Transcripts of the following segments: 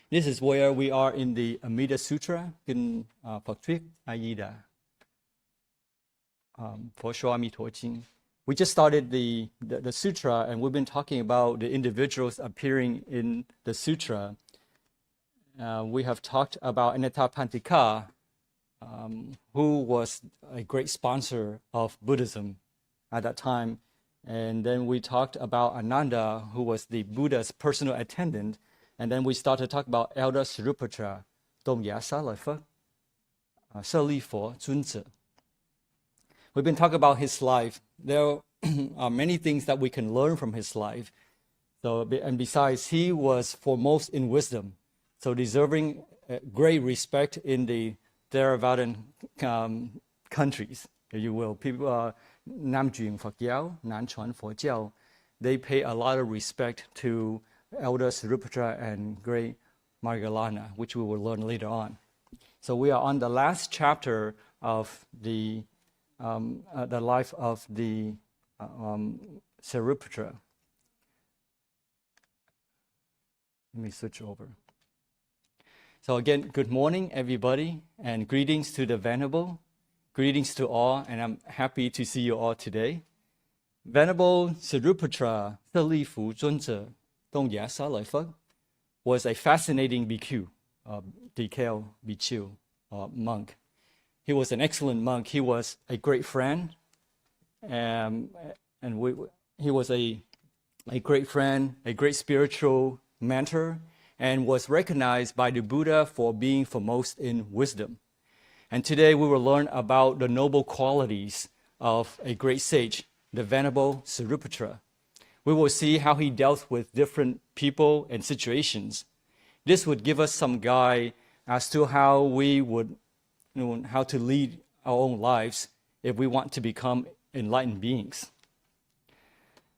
This is where we are in the Amida Sutra, in Phật thuyết Amida, for Śāriputra Jing. We just started the sutra, and we've been talking about the individuals appearing in the sutra. We have talked about Anathapindika, who was a great sponsor of Buddhism at that time. And then we talked about Ananda, who was the Buddha's personal attendant. And then we started to talk about Elder Śāriputra, Dong Ya Sa Lai Phật, Sơ Li Phổ Zun Zi. We've been talking about his life. There are many things that we can learn from his life. And besides, he was foremost in wisdom, so deserving great respect in the Theravadan countries, if you will. People, Nam Jun Phật Giáo, Nan Chuan Phật Giáo, they pay a lot of respect to Elder Śāriputra and Great Moggallana, which we will learn later on. So we are on the last chapter of the life of the Śāriputra. Let me switch over. So again, good morning, everybody, and greetings to the Venerable. Greetings to all, and I'm happy to see you all today. Venerable Śāriputra Sơ Li Phổ Zun Zi Dong Ya Sa Lai Phật was a fascinating bhikkhu, DKL bhikkhu, monk. He was an excellent monk. He was a great friend, he was a great friend, a great spiritual mentor, and was recognized by the Buddha for being foremost in wisdom. And today we will learn about the noble qualities of a great sage, the Venerable Śāriputra. We will see how he dealt with different people and situations. This would give us some guide as to how we would how to lead our own lives if we want to become enlightened beings.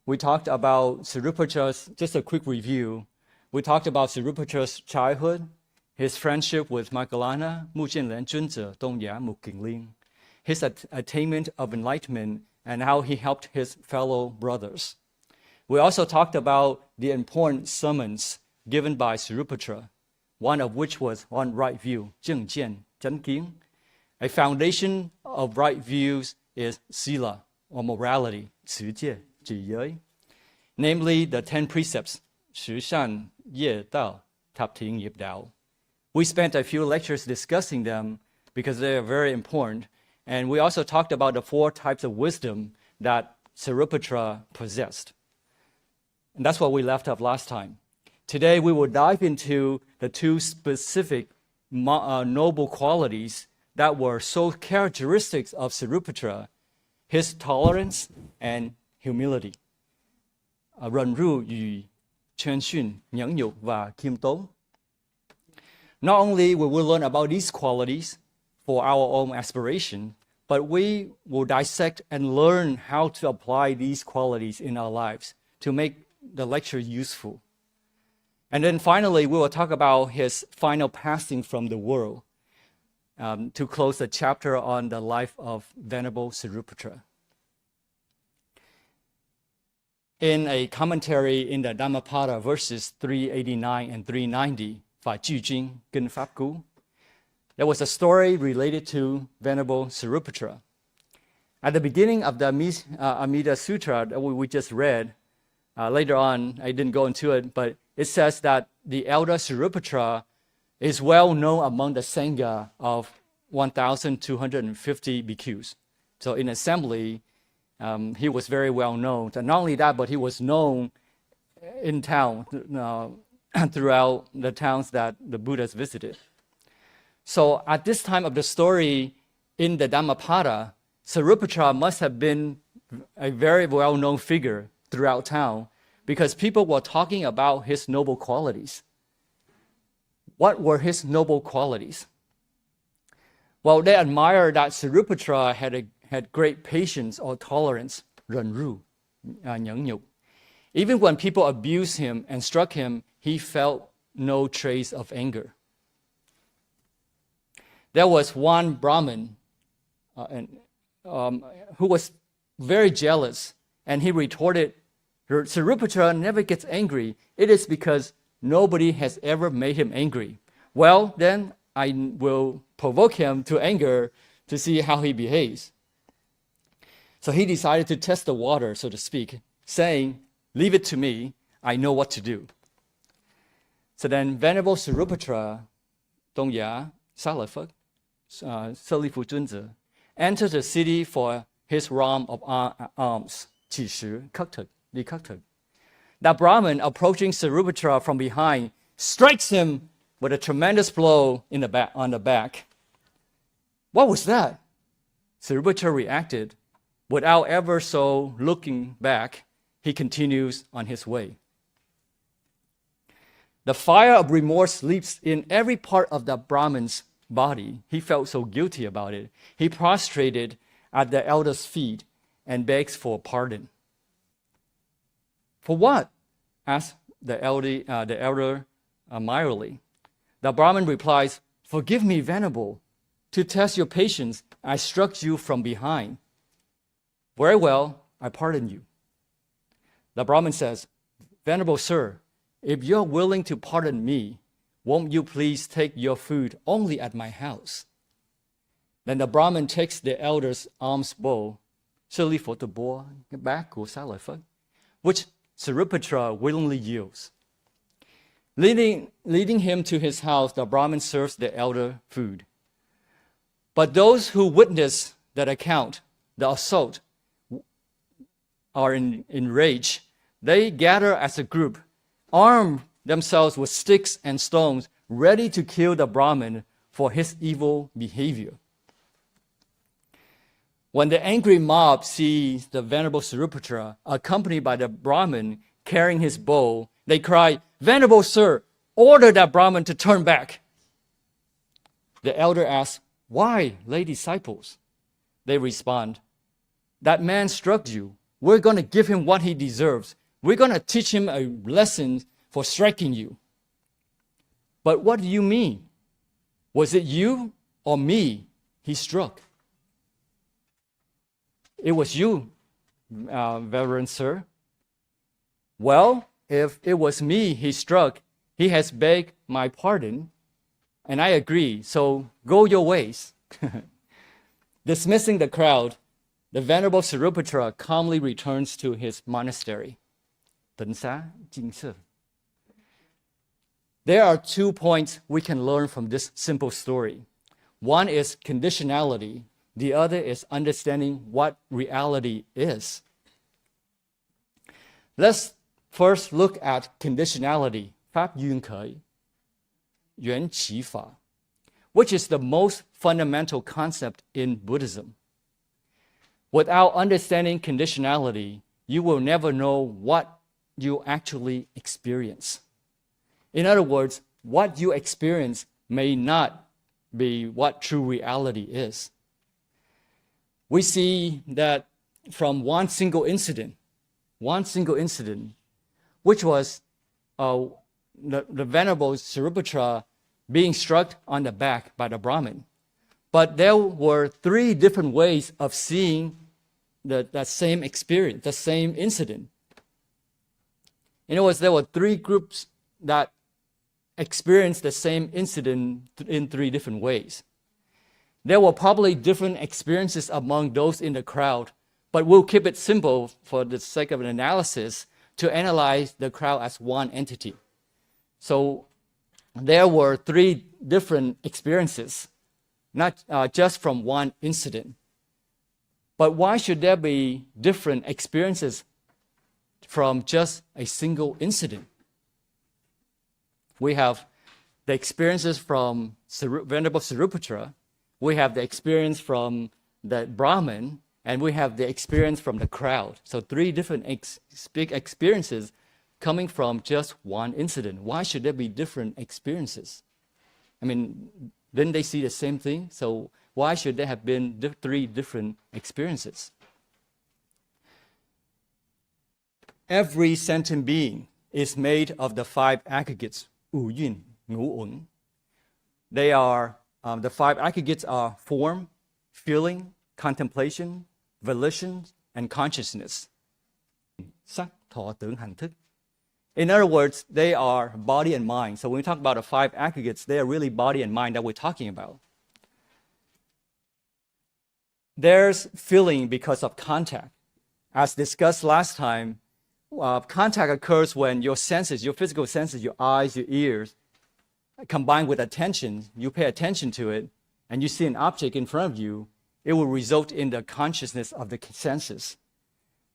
We talked about Śāriputra's, just a quick review. We talked about Śāriputra's childhood, his friendship with Moggallana, Mu Jianlian Zunzi, Dong Ya Mu Qingling, his attainment of enlightenment, and how he helped his fellow brothers. We also talked about the important sermons given by Śāriputra, one of which was on right view, Jing Jian, Zhen Qing. A foundation of right views is sila, or morality, 持戒, 止giới, namely the 10 precepts, 十善业道, 塔亭业道. We spent a few lectures discussing them because they are very important, and we also talked about the 4 types of wisdom that Śāriputra possessed. And that's what we left off last time. Today we will dive into the 2 specific noble qualities that were so characteristics of Śāriputra, his tolerance and humility. 忍辱與謙遜, 忍辱và khiêm tốn. Not only will we learn about these qualities for our own aspiration, but we will dissect and learn how to apply these qualities in our lives to make the lecture useful. And then finally, we will talk about his final passing from the world to close the chapter on the life of Venerable Śāriputra. In a commentary in the Dhammapada, verses 389 and 390, Phả Chư Jing, Kinh Pháp Cú, there was a story related to Venerable Śāriputra. At the beginning of the Amida Sutra that we just read, later on, I didn't go into it, but it says that the elder Śāriputra is well known among the Sangha of 1,250 bhikkhus. So in assembly, he was very well known. And not only that, but he was known in town, throughout the towns that the Buddhas visited. So at this time of the story in the Dhammapada, Śāriputra must have been a very well-known figure throughout town because people were talking about his noble qualities. What were his noble qualities? Well, they admired that Śāriputra had great patience or tolerance, 忍辱, 忍辱. Even when people abused him and struck him, he felt no trace of anger. There was one Brahmin who was very jealous, and he retorted, Śāriputra never gets angry. It is because Nobody has ever made him angry. Well, then I will provoke him to anger to see how he behaves. So he decided to test the water, so to speak, saying, leave it to me, I know what to do. So then Venerable Śāriputra, Dongya, Salafak, Salifu Junzi, entered the city for his realm of alms, Qishu, Li Kaktuk. The Brahmin, approaching Śāriputra from behind, strikes him with a tremendous blow on the back. What was that? Śāriputra reacted. Without ever so looking back, he continues on his way. The fire of remorse leaps in every part of the Brahmin's body. He felt so guilty about it. He prostrated at the elder's feet and begs for pardon. For what? Asked the elder mildly. The Brahmin replies, forgive me, Venerable. To test your patience, I struck you from behind. Very well, I pardon you. The Brahmin says, Venerable sir, if you're willing to pardon me, won't you please take your food only at my house? Then the Brahmin takes the elder's alms bowl, which Śāriputra willingly yields. Leading him to his house, the Brahmin serves the elder food. But those who witness that account, the assault, are enraged. They gather as a group, arm themselves with sticks and stones, ready to kill the Brahmin for his evil behavior. When the angry mob sees the Venerable Śāriputra accompanied by the Brahmin carrying his bowl, they cry, Venerable sir, order that Brahmin to turn back. The elder asks, why, lay disciples? They respond, that man struck you. We're going to give him what he deserves. We're going to teach him a lesson for striking you. But what do you mean? Was it you or me he struck? It was you, reverend sir. Well, if it was me he struck, he has begged my pardon, and I agree, so go your ways. Dismissing the crowd, the Venerable Śāriputra calmly returns to his monastery. There are 2 points we can learn from this simple story. One is conditionality. The other is understanding what reality is. Let's first look at conditionality, 法允可以, 缘起法, which is the most fundamental concept in Buddhism. Without understanding conditionality, you will never know what you actually experience. In other words, what you experience may not be what true reality is. We see that from one single incident, which was the Venerable Śāriputra being struck on the back by the Brahmin. But there were 3 different ways of seeing that same experience, the same incident. In other words, there were 3 groups that experienced the same incident in 3 different ways. There were probably different experiences among those in the crowd, but we'll keep it simple for the sake of an analysis to analyze the crowd as one entity. So there were 3 different experiences, not just from one incident. But why should there be different experiences from just a single incident? We have the experiences from Venerable Śāriputra, we have the experience from the Brahmin, and we have the experience from the crowd. So 3 different big experiences coming from just one incident. Why should there be different experiences? I mean, didn't they see the same thing? So why should there have been 3 different experiences? Every sentient being is made of the 5 aggregates, 五蕴, 五蘊. They are, the 5 aggregates are form, feeling, contemplation, volition, and consciousness. Sắc, thọ, tưởng, hành, thức. In other words, they are body and mind. So when we talk about the 5 aggregates, they are really body and mind that we're talking about. There's feeling because of contact. As discussed last time, contact occurs when your senses, your physical senses, your eyes, your ears, combined with attention, you pay attention to it, and you see an object in front of you, it will result in the consciousness of the senses.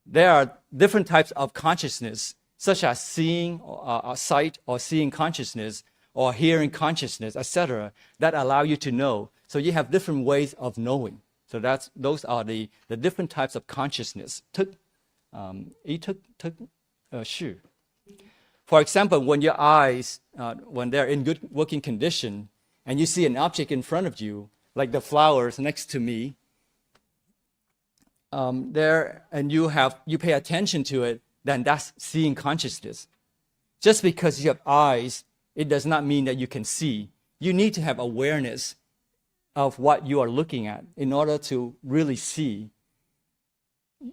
There are different types of consciousness, such as seeing, sight, or seeing consciousness, or hearing consciousness, etc., that allow you to know. So you have different ways of knowing. So those are the different types of consciousness. For example, when your eyes, when they're in good working condition, and you see an object in front of you, like the flowers next to me, and you pay attention to it, then that's seeing consciousness. Just because you have eyes, it does not mean that you can see. You need to have awareness of what you are looking at in order to really see.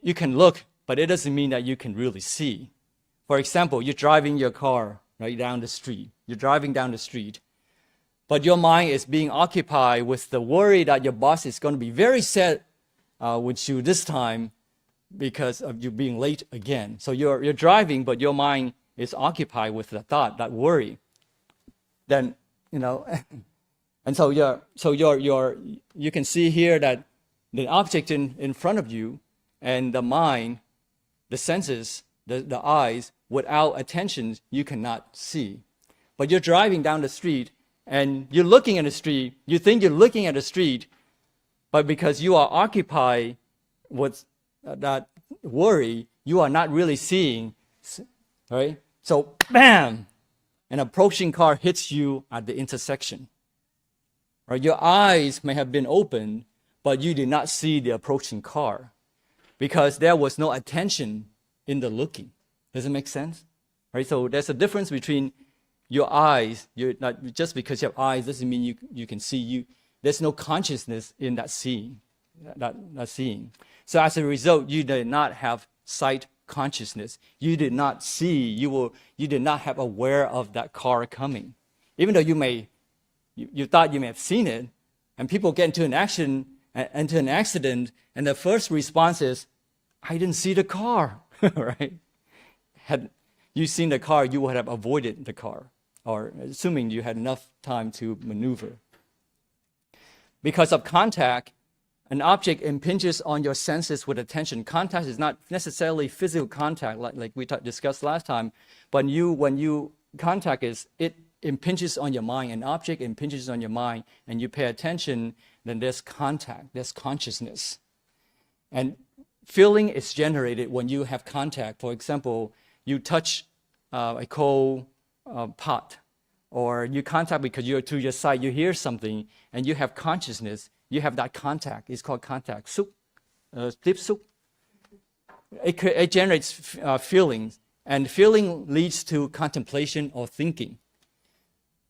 You can look, but it doesn't mean that you can really see. For example, you're driving your car right down the street. You're driving down the street, but your mind is being occupied with the worry that your boss is going to be very sad with you this time because of you being late again. So you're driving, but your mind is occupied with the thought, that worry. Then, and so you can see here that the object in front of you and the mind, the senses, the eyes, without attention, you cannot see. But you're driving down the street and you're looking at the street, you think you're looking at the street, but because you are occupied with that worry, you are not really seeing, right? So, bam! An approaching car hits you at the intersection. Right? Your eyes may have been open, but you did not see the approaching car because there was no attention in the looking. Does it make sense? Right? So there's a difference between your eyes. You're not, just because you have eyes doesn't mean you can see. There's no consciousness in that seeing. That seeing. So as a result, you did not have sight consciousness. You did not see. You did not have aware of that car coming. Even though you thought you may have seen it, and people get into an accident, and the first response is, I didn't see the car, right? Had you seen the car, you would have avoided the car, or assuming you had enough time to maneuver. Because of contact, an object impinges on your senses with attention. Contact is not necessarily physical contact, like we discussed last time, but when you contact it impinges on your mind. An object impinges on your mind, and you pay attention, then there's contact, there's consciousness. And feeling is generated when you have contact. For example, you touch a coal pot, or you contact because you're to your side, you hear something, and you have consciousness. You have that contact. It's called contact. Suk, tip suk. It generates feelings, and feeling leads to contemplation or thinking.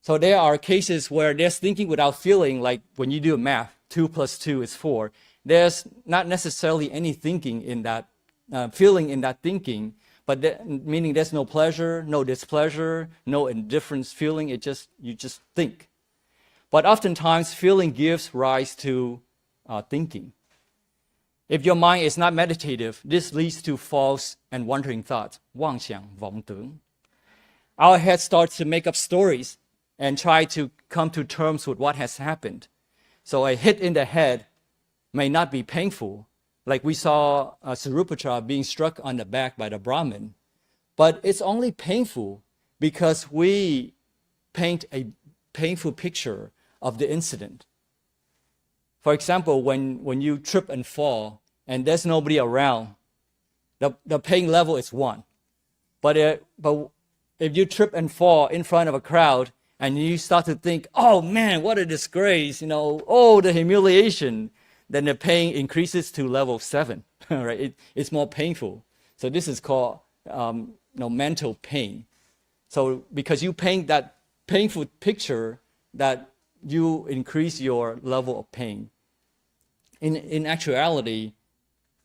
So there are cases where there's thinking without feeling, like when you do math, 2 plus 2 is 4. There's not necessarily any thinking in that, feeling in that thinking, but meaning there's no pleasure, no displeasure, no indifference feeling. You just think. But oftentimes, feeling gives rise to thinking. If your mind is not meditative, this leads to false and wandering thoughts. 妄想妄tưởng. Our head starts to make up stories and try to come to terms with what has happened. So a hit in the head may not be painful, like we saw Śāriputra being struck on the back by the Brahmin, but it's only painful because we paint a painful picture of the incident. For example, when you trip and fall and there's nobody around, the pain level is 1. But if you trip and fall in front of a crowd and you start to think, oh man, what a disgrace, oh, the humiliation, then the pain increases to level 7, right? It's more painful. So this is called mental pain. So because you paint that painful picture, that you increase your level of pain. In actuality,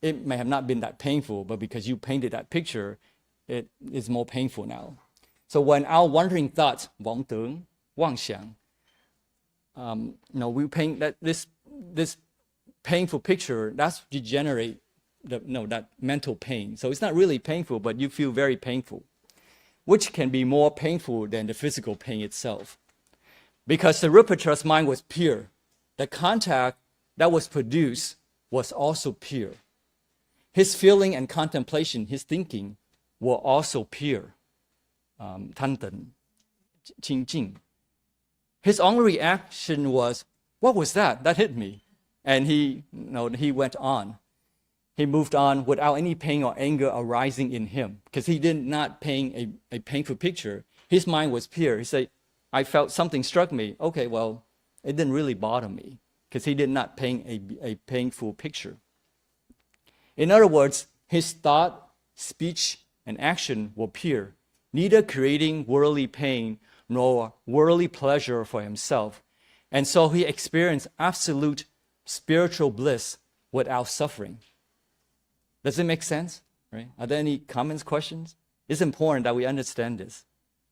it may have not been that painful, but because you painted that picture, it is more painful now. So when our wandering thoughts, 妄tưởng, 妄想, we paint that this painful picture, that's degenerate that mental pain. So it's not really painful, but you feel very painful, which can be more painful than the physical pain itself. Because Śāriputra's mind was pure. The contact that was produced was also pure. His feeling and contemplation, his thinking, were also pure. thanh tịnh, 清净. His only reaction was, what was that? That hit me. And he went on. He moved on without any pain or anger arising in him, because he did not paint a painful picture. His mind was pure. He said, I felt something struck me. Okay, well, it didn't really bother me, because he did not paint a painful picture. In other words, his thought, speech, and action were pure, neither creating worldly pain nor worldly pleasure for himself. And so he experienced absolute spiritual bliss without suffering. Does it make sense? Right? Are there any comments, questions? It's important that we understand this.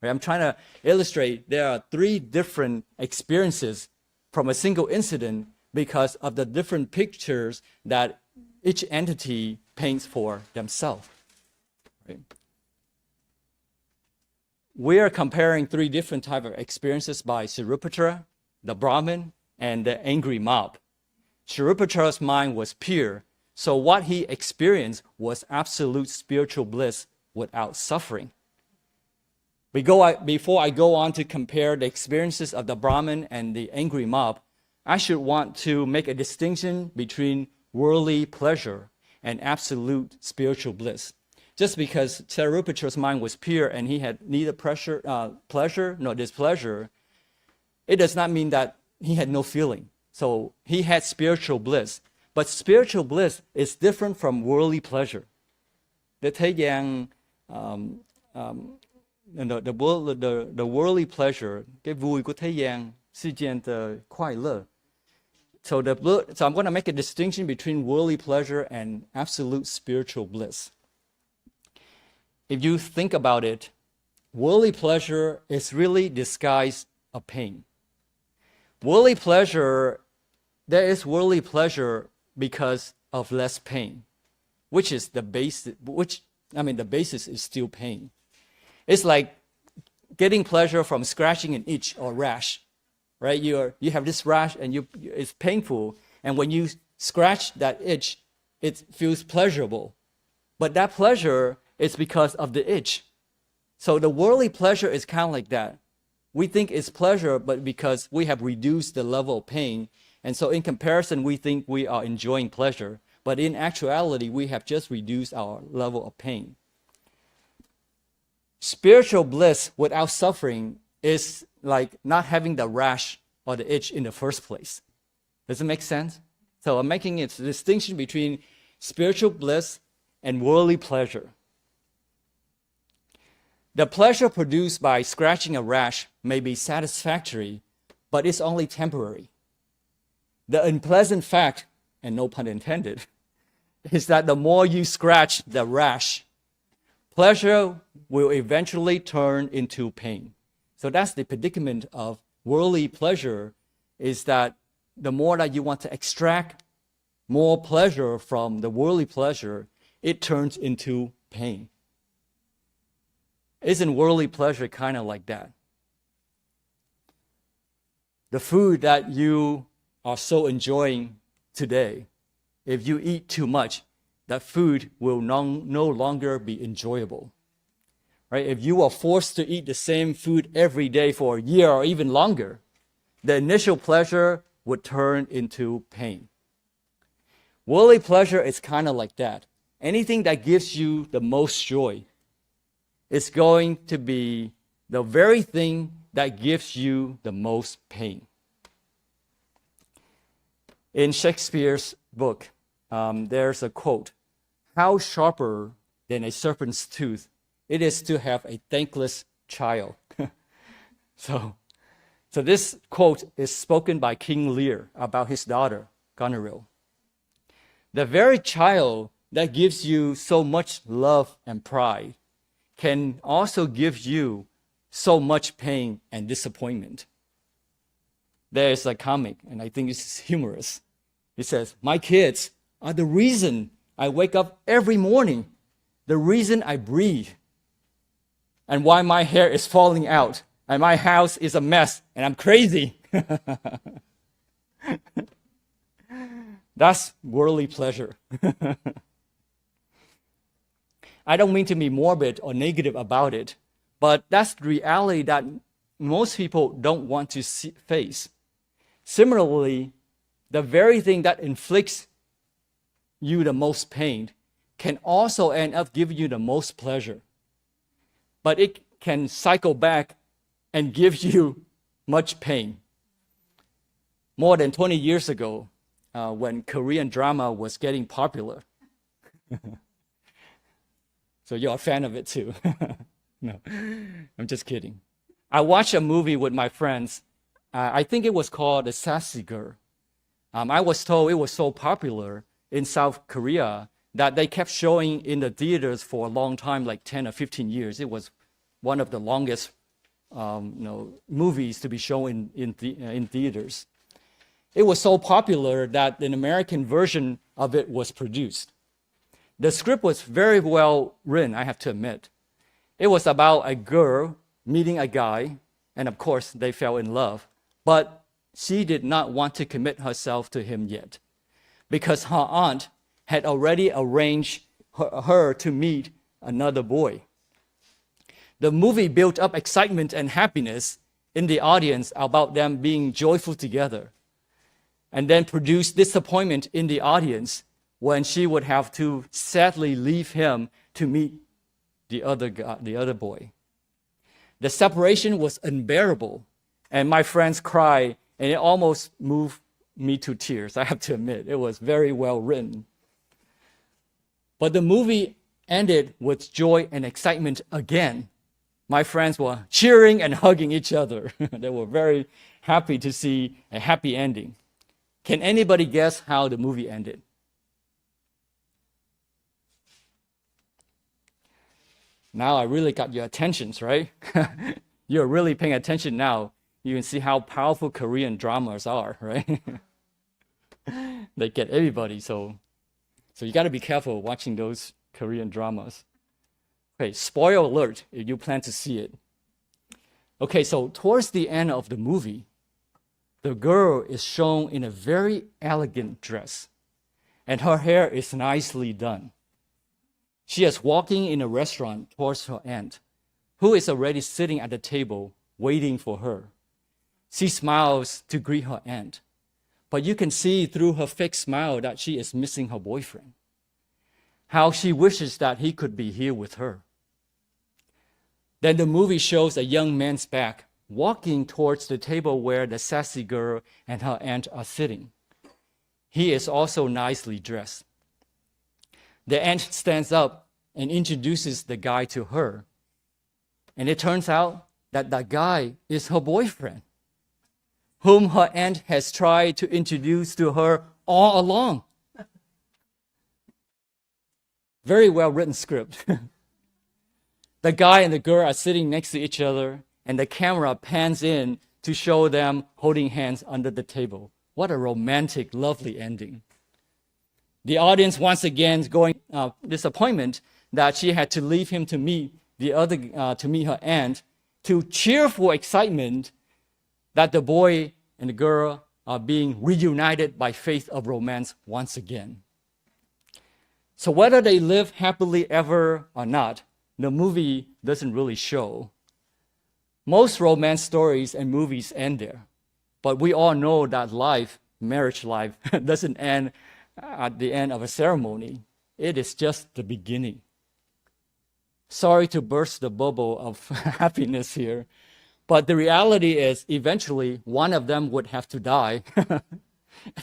Right? I'm trying to illustrate there are 3 different experiences from a single incident because of the different pictures that each entity paints for themselves. Right? We are comparing 3 different types of experiences by Śāriputra, the Brahmin, and the angry mob. Śāriputra's mind was pure, so what he experienced was absolute spiritual bliss without suffering. Before I go on to compare the experiences of the Brahmin and the angry mob, I should want to make a distinction between worldly pleasure and absolute spiritual bliss. Just because Śāriputra's mind was pure and he had neither pleasure nor displeasure, it does not mean that he had no feeling. So he had spiritual bliss. But spiritual bliss is different from worldly pleasure. The worldly pleasure, cái vui của thế gian,世间的快乐. So I'm going to make a distinction between worldly pleasure and absolute spiritual bliss. If you think about it, worldly pleasure is really disguised of pain. Worldly pleasure, there is worldly pleasure because of less pain, which is the basis. The basis is still pain. It's like getting pleasure from scratching an itch or rash, right? You have this rash and it's painful, and when you scratch that itch, it feels pleasurable. But that pleasure is because of the itch. So the worldly pleasure is kind of like that. We think it's pleasure, but because we have reduced the level of pain, and so in comparison, we think we are enjoying pleasure, but in actuality, we have just reduced our level of pain. Spiritual bliss without suffering is like not having the rash or the itch in the first place. Does it make sense? So I'm making a distinction between spiritual bliss and worldly pleasure. The pleasure produced by scratching a rash may be satisfactory, but it's only temporary. The unpleasant fact, and no pun intended, is that the more you scratch the rash, pleasure will eventually turn into pain. So that's the predicament of worldly pleasure, is that the more that you want to extract more pleasure from the worldly pleasure, it turns into pain. Isn't worldly pleasure kind of like that? The food that you are so enjoying today, if you eat too much, that food will no longer be enjoyable. Right? If you are forced to eat the same food every day for a year or even longer, the initial pleasure would turn into pain. Worldly pleasure is kind of like that. Anything that gives you the most joy is going to be the very thing that gives you the most pain. In Shakespeare's book, there's a quote, "How sharper than a serpent's tooth it is to have a thankless child." So this quote is spoken by King Lear about his daughter, Venerable. The very child that gives you so much love and pride can also give you so much pain and disappointment. There is a comic, and I think it's humorous. It says, "My kids are the reason I wake up every morning, the reason I breathe, and why my hair is falling out, and my house is a mess, and I'm crazy." That's worldly pleasure. I don't mean to be morbid or negative about it, but that's the reality that most people don't want to face. Similarly, the very thing that inflicts you the most pain can also end up giving you the most pleasure. But it can cycle back and give you much pain. More than 20 years ago, when Korean drama was getting popular. So you're a fan of it too. No, I'm just kidding. I watched a movie with my friends. I think it was called The Sassy Girl. I was told it was so popular in South Korea that they kept showing in the theaters for a long time, like 10 or 15 years. It was one of the longest movies to be shown in theaters. It was so popular that an American version of it was produced. The script was very well written, I have to admit. It was about a girl meeting a guy, and of course they fell in love, but she did not want to commit herself to him yet, because her aunt had already arranged her to meet another boy. The movie built up excitement and happiness in the audience about them being joyful together, and then produced disappointment in the audience when she would have to sadly leave him to meet the other boy. The separation was unbearable, and my friends cried, and it almost moved me to tears, I have to admit. It was very well written. But the movie ended with joy and excitement again. My friends were cheering and hugging each other. They were very happy to see a happy ending. Can anybody guess how the movie ended? Now I really got your attentions, right? You're really paying attention now. You can see how powerful Korean dramas are, right? They get everybody, so you got to be careful watching those Korean dramas. Okay, spoiler alert if you plan to see it. Okay, so towards the end of the movie, the girl is shown in a very elegant dress, and her hair is nicely done. She is walking in a restaurant towards her aunt, who is already sitting at the table waiting for her. She smiles to greet her aunt, but you can see through her fake smile that she is missing her boyfriend. How she wishes that he could be here with her. Then the movie shows a young man's back walking towards the table where the sassy girl and her aunt are sitting. He is also nicely dressed. The aunt stands up and introduces the guy to her. And it turns out that that guy is her boyfriend, whom her aunt has tried to introduce to her all along. Very well written script. The guy and the girl are sitting next to each other, and the camera pans in to show them holding hands under the table. What a romantic, lovely ending. The audience once again is going disappointment that she had to leave him to meet to meet her aunt, to cheerful excitement that the boy and the girl are being reunited by faith of romance once again. So whether they live happily ever or not, the movie doesn't really show. Most romance stories and movies end there, but we all know that life, marriage life, doesn't end at the end of a ceremony. It is just the beginning. Sorry to burst the bubble of happiness here, but the reality is eventually one of them would have to die,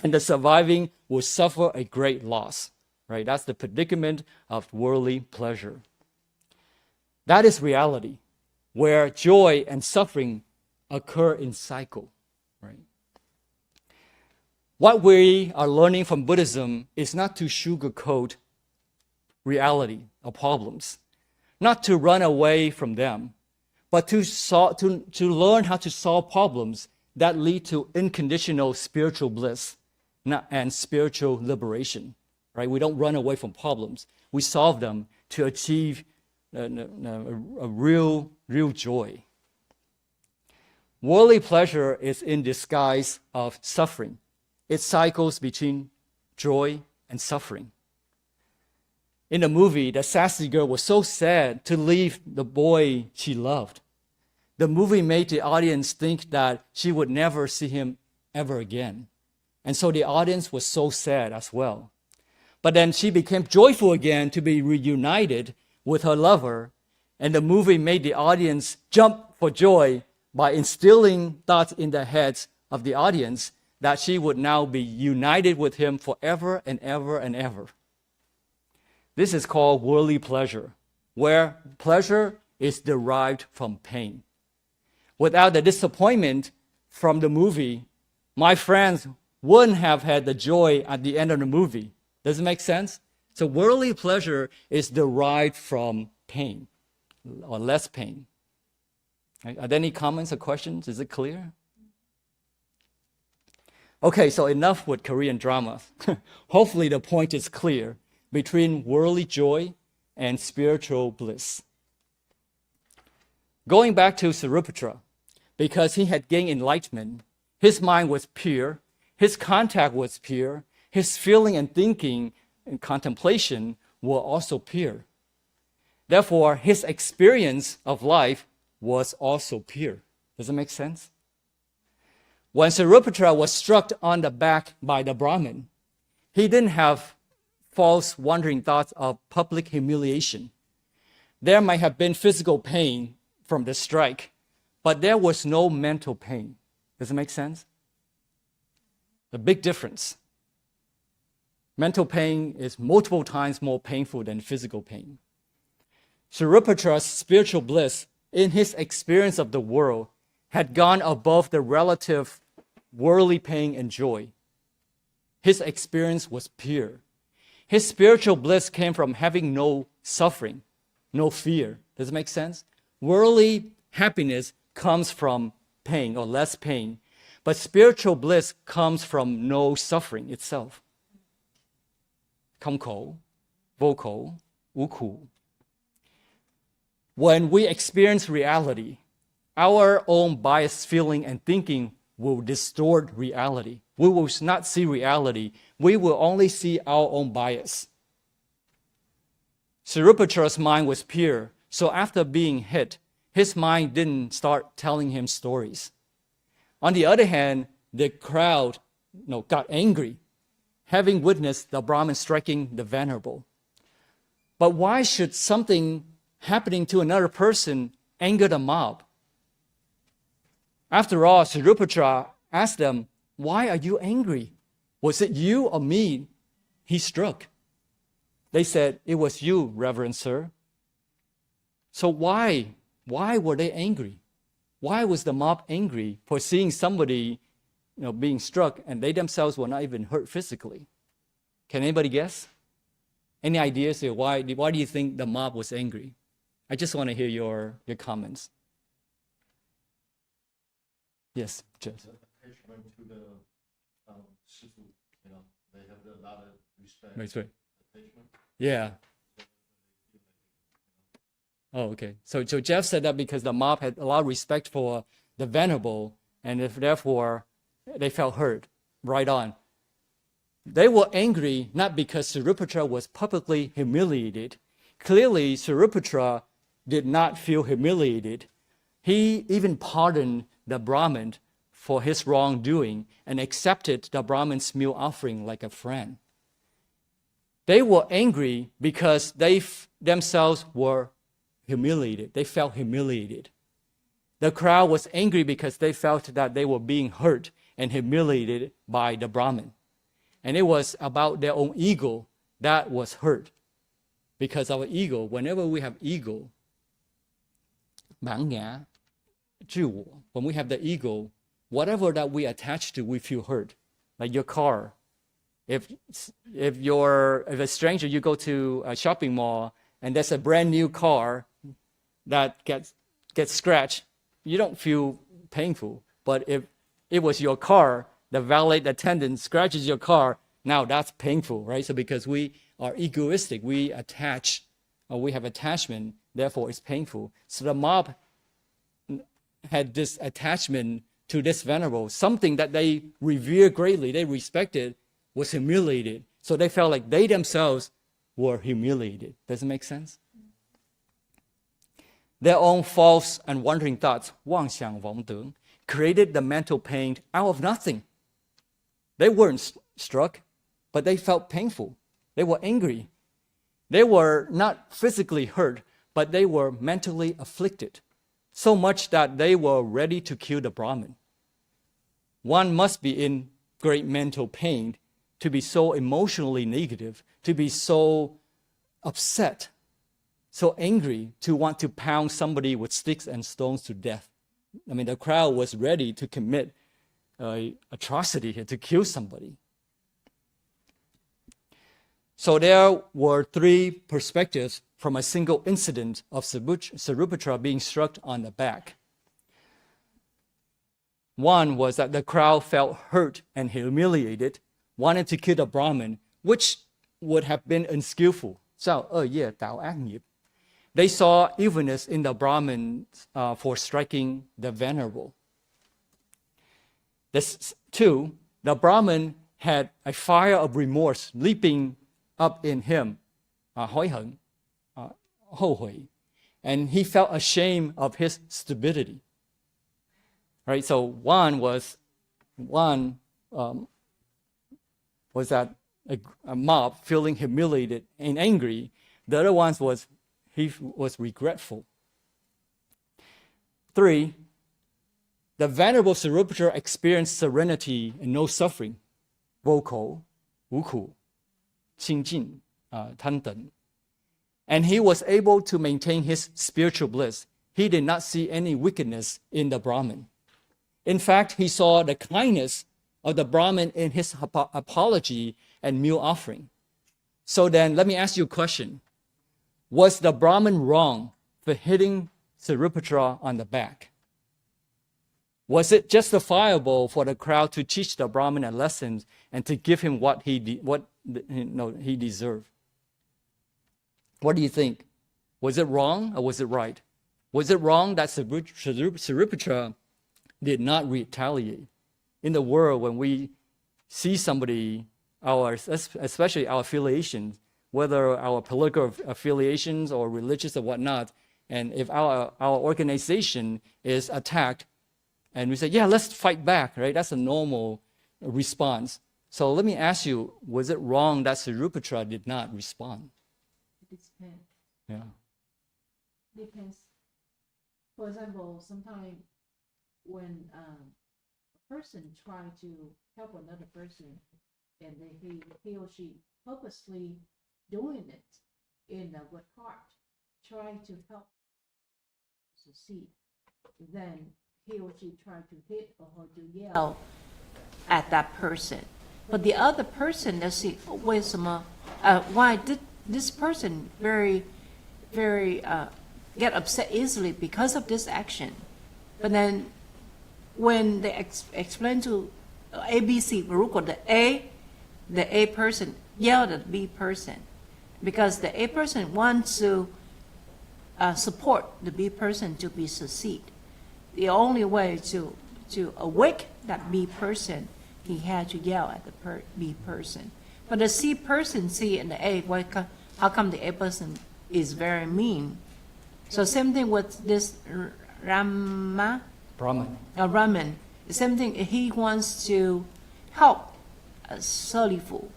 and the surviving will suffer a great loss. Right? That's the predicament of worldly pleasure. That is reality, where joy and suffering occur in cycle. Right? What we are learning from Buddhism is not to sugarcoat reality or problems, not to run away from them, but to learn how to solve problems that lead to unconditional spiritual bliss and spiritual liberation. Right? We don't run away from problems. We solve them to achieve a real joy. Worldly pleasure is in disguise of suffering. It cycles between joy and suffering. In the movie, the sassy girl was so sad to leave the boy she loved. The movie made the audience think that she would never see him ever again. And so the audience was so sad as well. But then she became joyful again to be reunited with her lover, and the movie made the audience jump for joy by instilling thoughts in the heads of the audience that she would now be united with him forever and ever and ever. This is called worldly pleasure, where pleasure is derived from pain. Without the disappointment from the movie, my friends wouldn't have had the joy at the end of the movie. Does it make sense? So worldly pleasure is derived from pain, or less pain. Are there any comments or questions? Is it clear? Okay, so enough with Korean drama. Hopefully the point is clear between worldly joy and spiritual bliss. Going back to Śāriputra, because he had gained enlightenment, his mind was pure, his contact was pure, his feeling and thinking and contemplation were also pure. Therefore, his experience of life was also pure. Does it make sense? When Śāriputra was struck on the back by the Brahmin, he didn't have false wandering thoughts of public humiliation. There might have been physical pain from the strike, but there was no mental pain. Does it make sense? The big difference. Mental pain is multiple times more painful than physical pain. Śāriputra's spiritual bliss in his experience of the world had gone above the relative worldly pain and joy. His experience was pure. His spiritual bliss came from having no suffering, no fear. Does it make sense? Worldly happiness comes from pain or less pain, but spiritual bliss comes from no suffering itself. 空口, 无口, 无苦. When we experience reality, our own biased feeling and thinking will distort reality. We will not see reality. We will only see our own bias. Śāriputra's mind was pure, so after being hit, his mind didn't start telling him stories. On the other hand, the crowd got angry, having witnessed the Brahmin striking the Venerable. But why should something happening to another person anger the mob? After all, Śāriputra asked them, "Why are you angry? Was it you or me he struck?" They said, "It was you, Reverend Sir." So why were they angry? Why was the mob angry for seeing somebody being struck and they themselves were not even hurt physically? Can anybody guess? Any ideas here? Why do you think the mob was angry? I just want to hear your comments. Yes, Jeff. Attachment to the Shifu, they have a lot of respect. Right. Attachment. Yeah. Oh, okay. So Jeff said that because the mob had a lot of respect for the Venerable, and therefore they felt hurt. Right on. They were angry not because Śāriputra was publicly humiliated. Clearly, Śāriputra did not feel humiliated. He even pardoned the Brahmin for his wrongdoing and accepted the Brahmin's meal offering like a friend. They were angry because they themselves were humiliated. They felt humiliated. The crowd was angry because they felt that they were being hurt and humiliated by the Brahmin. And it was about their own ego that was hurt. Because our ego, whenever we have ego, 盲牙, 自我, when we have the ego, whatever that we attach to, we feel hurt. Like your car. If a stranger, you go to a shopping mall and there's a brand new car that gets gets scratched, you don't feel painful. But if it was your car, the valet attendant scratches your car, now that's painful, right? So because we are egoistic, we attach, or we have attachment, therefore it's painful. So the mob had this attachment to this venerable, something that they revere greatly, they respected, was humiliated. So they felt like they themselves were humiliated. Does it make sense? Their own false and wandering thoughts, 妄想妄tưởng, created the mental pain out of nothing. They weren't struck, but they felt painful. They were angry. They were not physically hurt, but they were mentally afflicted, so much that they were ready to kill the Brahmin. One must be in great mental pain to be so emotionally negative, to be so upset, so angry, to want to pound somebody with sticks and stones to death. I mean, the crowd was ready to commit atrocity here, to kill somebody. So there were three perspectives from a single incident of Śāriputra being struck on the back. One was that the crowd felt hurt and humiliated, wanted to kill the Brahmin, which would have been unskillful. They saw evilness in the Brahmin for striking the Venerable. Two, the Brahmin had a fire of remorse leaping up in him, 悔恨, 后悔, and he felt ashamed of his stupidity. Right, so one was that a mob feeling humiliated and angry. The other one was he was regretful. Three, the Venerable Śāriputra experienced serenity and no suffering, 无口, 无苦, 清净, 贪等. And he was able to maintain his spiritual bliss. He did not see any wickedness in the Brahmin. In fact, he saw the kindness of the Brahmin in his apology and meal offering. So then, let me ask you a question. Was the Brahmin wrong for hitting Śāriputra on the back? Was it justifiable for the crowd to teach the Brahmin a lesson and to give him what he deserved? What do you think? Was it wrong or was it right? Was it wrong that Śāriputra did not retaliate? In the world, when we see somebody, especially our affiliations, whether our political affiliations or religious or whatnot, and if our organization is attacked, and we say, yeah, let's fight back, right? That's a normal response. So let me ask you, was it wrong that Śāriputra did not respond? It depends. Yeah. Depends. For example, sometimes when a person tries to help another person, and he or she purposely doing it in a good heart, trying to help succeed, then he or she try to hit or to yell at that person. But the other person, let's see, why did this person very get upset easily because of this action? But then when they explain to ABC, the A person yelled at B person because the A person wants to support the B person to be succeed. The only way to awake that B person, he had to yell at the B person. But the C person see in the A, how come the A person is very mean? So same thing with this Brahman. The same thing, he wants to help Śāriputra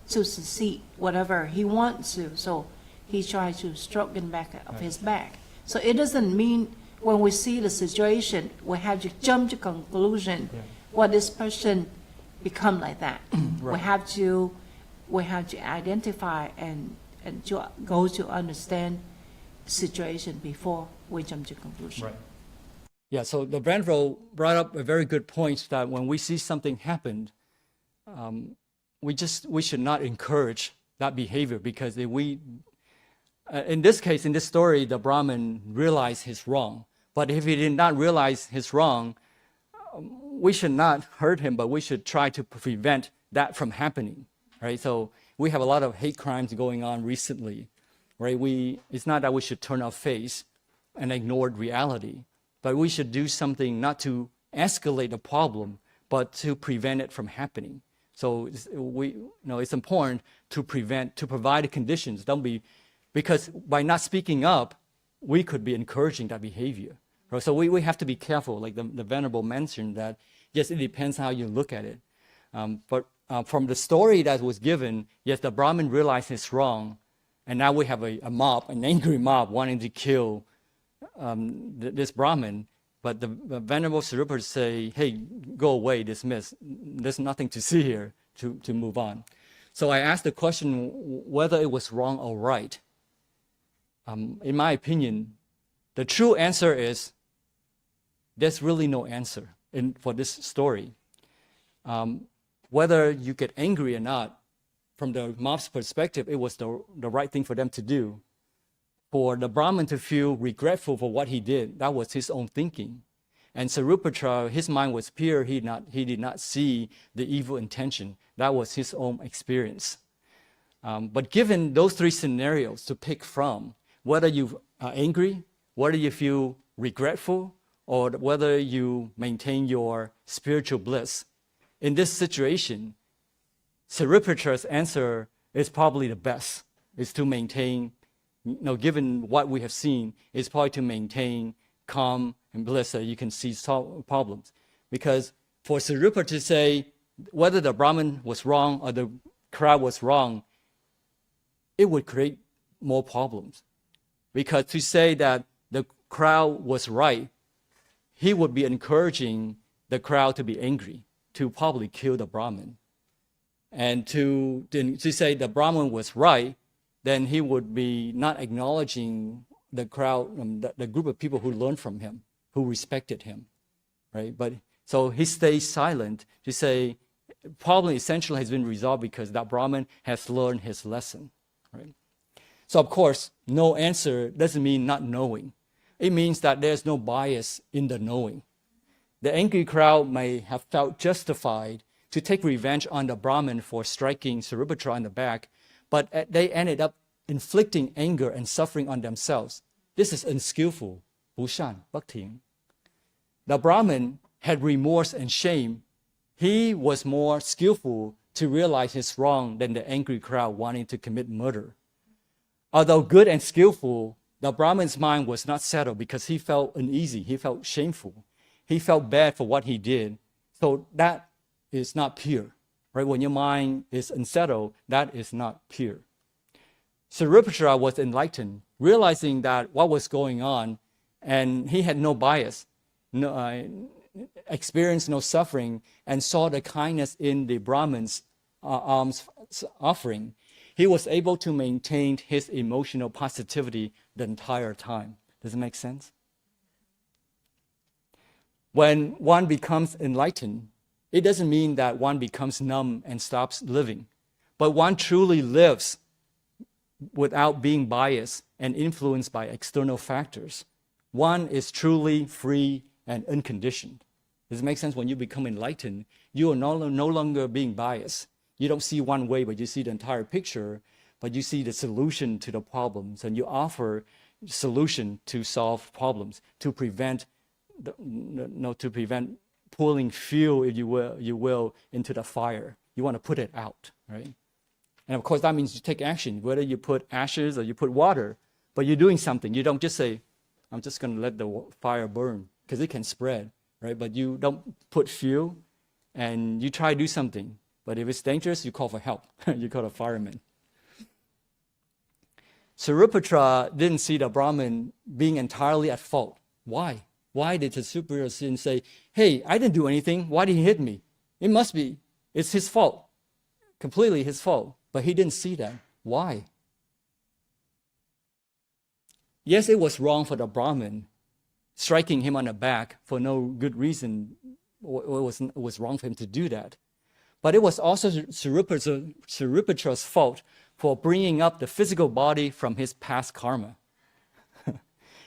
to succeed, whatever he wants to. So he tries to stroke the back of his back. So it doesn't mean when we see the situation, we have to jump to conclusion what this person become like that. Right. We have to identify and to go to understand the situation before we jump to conclusion. Right. Yeah, so the Venerable brought up a very good point that when we see something happen, we should not encourage that behavior, because if we, in this case, in this story, the Brahmin realized his wrong. But if he did not realize his wrong, we should not hurt him, but we should try to prevent that from happening, right? So we have a lot of hate crimes going on recently, right? It's not that we should turn our face and ignore reality, but we should do something not to escalate the problem, but to prevent it from happening. So it's important to provide the conditions. Because by not speaking up, we could be encouraging that behavior. Right? So we have to be careful, like the Venerable mentioned that, yes, it depends how you look at it. But from the story that was given, yes, the Brahmin realized it's wrong, and now we have a mob, an angry mob wanting to kill this Brahmin. But the Venerable Śāriputra say, hey, go away, dismiss. There's nothing to see here, to move on. So I asked the question whether it was wrong or right. In my opinion, the true answer is there's really no answer for this story. Whether you get angry or not, from the mob's perspective, it was the right thing for them to do. For the Brahmin to feel regretful for what he did, that was his own thinking. And Śāriputra, his mind was pure. He did not see the evil intention. That was his own experience. But given those three scenarios to pick from, whether you are angry, whether you feel regretful, or whether you maintain your spiritual bliss, in this situation, Śāriputra's answer is probably the best, is to maintain, given what we have seen, is probably to maintain calm and bliss so you can see problems. Because for Śāriputra to say whether the Brahmin was wrong or the crowd was wrong, it would create more problems. Because to say that the crowd was right, he would be encouraging the crowd to be angry, to probably kill the Brahmin. And to say the Brahmin was right, then he would be not acknowledging the crowd, the group of people who learned from him, who respected him, right? But so he stays silent to say, problem essentially has been resolved because that Brahmin has learned his lesson, right? So of course, no answer doesn't mean not knowing. It means that there's no bias in the knowing. The angry crowd may have felt justified to take revenge on the Brahmin for striking Śāriputra on the back, but they ended up inflicting anger and suffering on themselves. This is unskillful, 不善, 不听. The Brahmin had remorse and shame. He was more skillful to realize his wrong than the angry crowd wanting to commit murder. Although good and skillful, the Brahmin's mind was not settled because he felt uneasy, he felt shameful. He felt bad for what he did. So that is not pure, right? When your mind is unsettled, that is not pure. Śāriputra was enlightened, realizing that what was going on, and he had no bias, experienced no suffering, and saw the kindness in the Brahmin's alms offering. He was able to maintain his emotional positivity the entire time. Does it make sense? When one becomes enlightened, it doesn't mean that one becomes numb and stops living, but one truly lives without being biased and influenced by external factors. One is truly free and unconditioned. Does it make sense? When you become enlightened, you are no longer being biased. You don't see one way, but you see the entire picture, but you see the solution to the problems, and you offer solution to solve problems, to prevent pulling fuel, if you will, into the fire. You want to put it out, right? And of course, that means you take action, whether you put ashes or you put water, but you're doing something. You don't just say, I'm just going to let the fire burn, because it can spread, right? But you don't put fuel, and you try to do something. But if it's dangerous, you call for help. You call a fireman. Śāriputra didn't see the Brahmin being entirely at fault. Why? Why did the superior say, hey, I didn't do anything. Why did he hit me? It's his fault. Completely his fault. But he didn't see that. Why? Yes, it was wrong for the Brahmin, striking him on the back for no good reason. It was wrong for him to do that. But it was also Śāriputra's fault for bringing up the physical body from his past karma.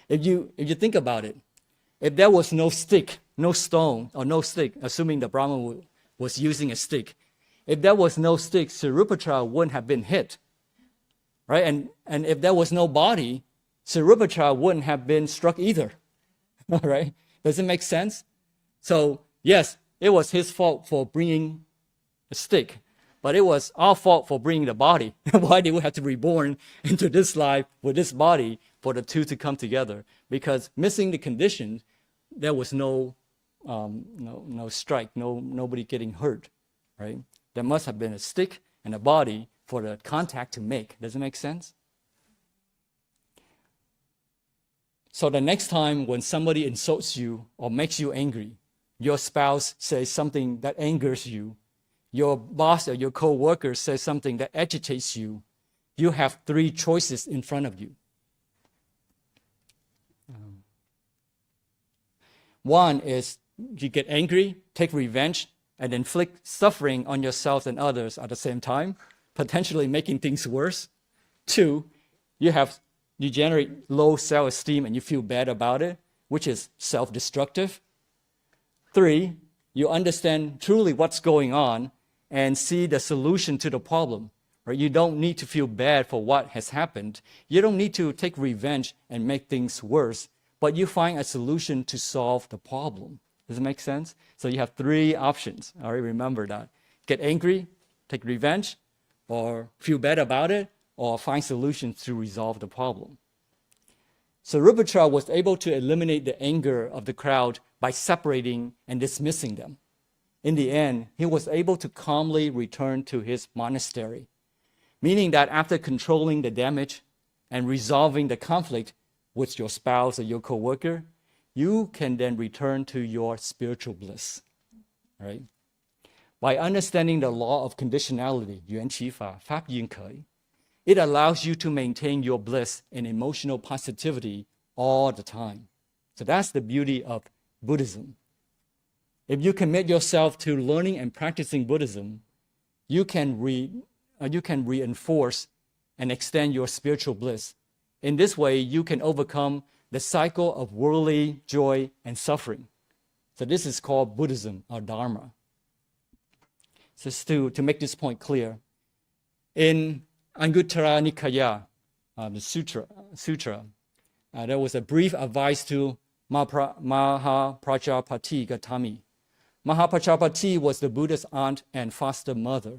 If you think about it, If there was no stick, no stone, or no stick, assuming the Brahman was using a stick, if there was no stick, Śāriputra wouldn't have been hit, right? And if there was no body, Śāriputra wouldn't have been struck either, right? Does it make sense? So yes, it was his fault for bringing a stick, but it was our fault for bringing the body. Why did we have to be reborn into this life with this body for the two to come together? Because missing the conditions, there was no strike, nobody getting hurt, right? There must have been a stick and a body for the contact to make. Does it make sense? So the next time when somebody insults you or makes you angry, your spouse says something that angers you, your boss or your co-worker says something that agitates you, you have three choices in front of you. One is you get angry, take revenge, and inflict suffering on yourself and others at the same time, potentially making things worse. Two, you generate low self-esteem and you feel bad about it, which is self-destructive. Three, you understand truly what's going on and see the solution to the problem. Right? You don't need to feel bad for what has happened. You don't need to take revenge and make things worse, but you find a solution to solve the problem. Does it make sense? So you have three options. All right, remember that. Get angry, take revenge, or feel bad about it, or find solutions to resolve the problem. So Śāriputra was able to eliminate the anger of the crowd by separating and dismissing them. In the end, he was able to calmly return to his monastery, meaning that after controlling the damage and resolving the conflict with your spouse or your co-worker, you can then return to your spiritual bliss, right? By understanding the law of conditionality, 缘起法, 法应可以, it allows you to maintain your bliss and emotional positivity all the time. So that's the beauty of Buddhism. If you commit yourself to learning and practicing Buddhism, you can reinforce and extend your spiritual bliss. In this way, you can overcome the cycle of worldly joy and suffering. So this is called Buddhism or Dharma. So to make this point clear, in Anguttara Nikaya, the sutra, there was a brief advice to Mahaprajapati Gautami. Mahaprajapati was the Buddha's aunt and foster mother.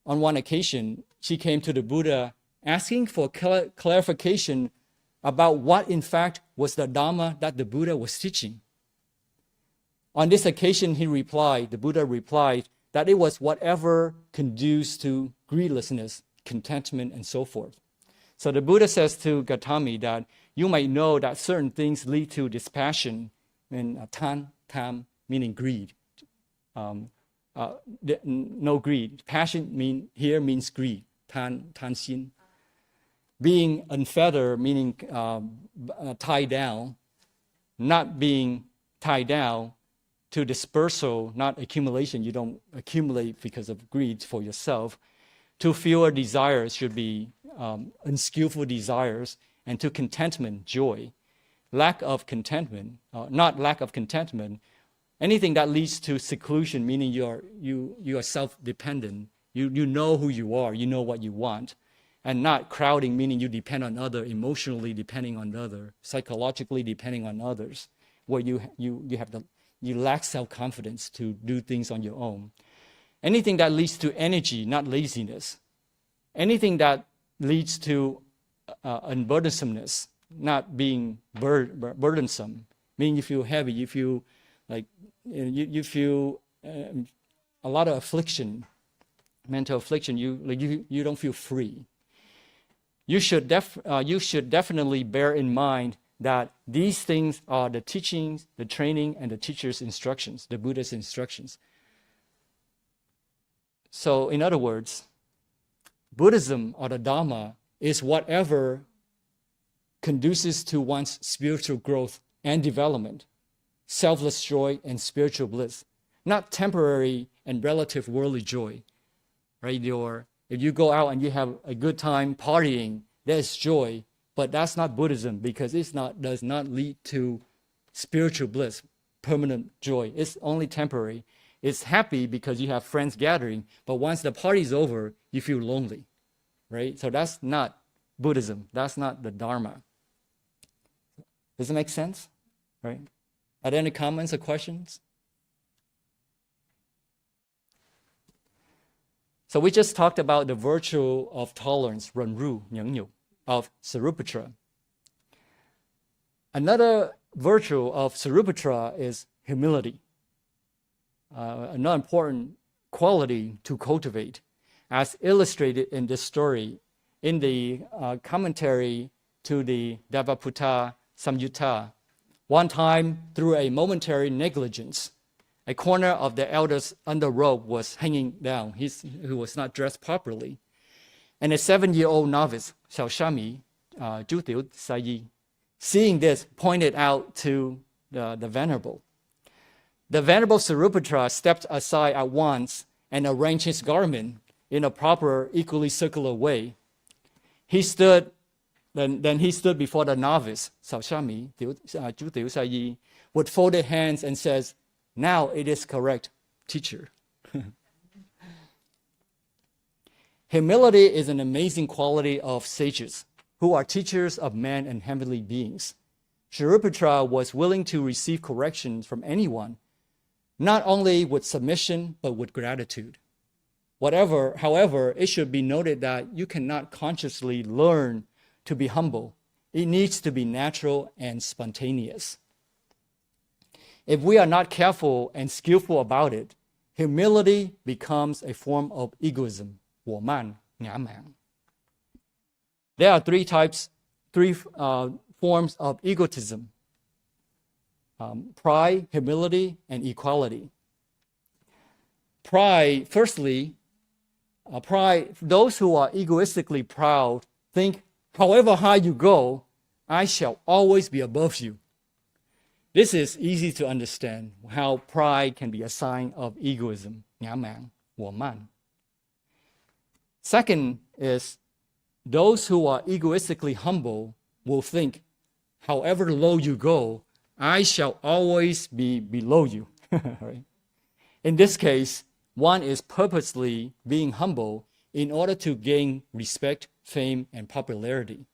On one occasion, she came to the Buddha asking for clarification about what in fact was the Dharma that the Buddha was teaching. On this occasion, the Buddha replied that it was whatever conduced to greedlessness, contentment, and so forth. So the Buddha says to Gautami that you might know that certain things lead to dispassion, and tam, meaning greed. No greed. Passion here means greed, tan xin. Being unfeathered, meaning tied down, not being tied down to dispersal, not accumulation. You don't accumulate because of greed for yourself. To fewer desires should be unskillful desires, and to contentment, joy. Lack of contentment, not lack of contentment, anything that leads to seclusion, meaning you are self-dependent. You know who you are, you know what you want. And not crowding, meaning you depend on others, emotionally depending on others, psychologically depending on others, where you lack self-confidence to do things on your own. Anything that leads to energy, not laziness. Anything that leads to unburdensomeness, not being burdensome, meaning you feel heavy, you feel like you feel a lot of affliction, mental affliction. You don't feel free. You should definitely bear in mind that these things are the teachings, the training, and the teacher's instructions, the Buddha's instructions. So, in other words, Buddhism or the Dharma is whatever conduces to one's spiritual growth and development, selfless joy and spiritual bliss, not temporary and relative worldly joy. Right? If you go out and you have a good time partying, there's joy, but that's not Buddhism because it does not lead to spiritual bliss, permanent joy. It's only temporary. It's happy because you have friends gathering, but once the party's over, you feel lonely, right? So that's not Buddhism. That's not the Dharma. Does it make sense? Right? Are there any comments or questions? So we just talked about the virtue of tolerance, 忍辱, 忍辱, of Śāriputra. Another virtue of Śāriputra is humility. Another important quality to cultivate, as illustrated in this story in the commentary to the Devaputta Samyutta. One time, through a momentary negligence, a corner of the elder's underrobe was hanging down. He was not dressed properly. And a 7-year-old novice, 小沙弥, 朱tiểu沙弥, seeing this, pointed out to the Venerable. The Venerable Śāriputra stepped aside at once and arranged his garment in a proper, equally circular way. Then he stood before the novice, 小沙弥, 朱tiểu沙弥, with folded hands and says, "Now it is correct, teacher." Humility is an amazing quality of sages, who are teachers of men and heavenly beings. Śāriputra was willing to receive corrections from anyone, not only with submission, but with gratitude. However, it should be noted that you cannot consciously learn to be humble. It needs to be natural and spontaneous. If we are not careful and skillful about it, humility becomes a form of egoism, 我慢, ngã mạn. There are three forms of egotism: pride, humility, and equality. Pride, firstly, those who are egoistically proud think, however high you go, I shall always be above you. This is easy to understand, how pride can be a sign of egoism, ngã mạn, 我慢. Second is, those who are egoistically humble will think, however low you go, I shall always be below you. Right? In this case, one is purposely being humble in order to gain respect, fame, and popularity.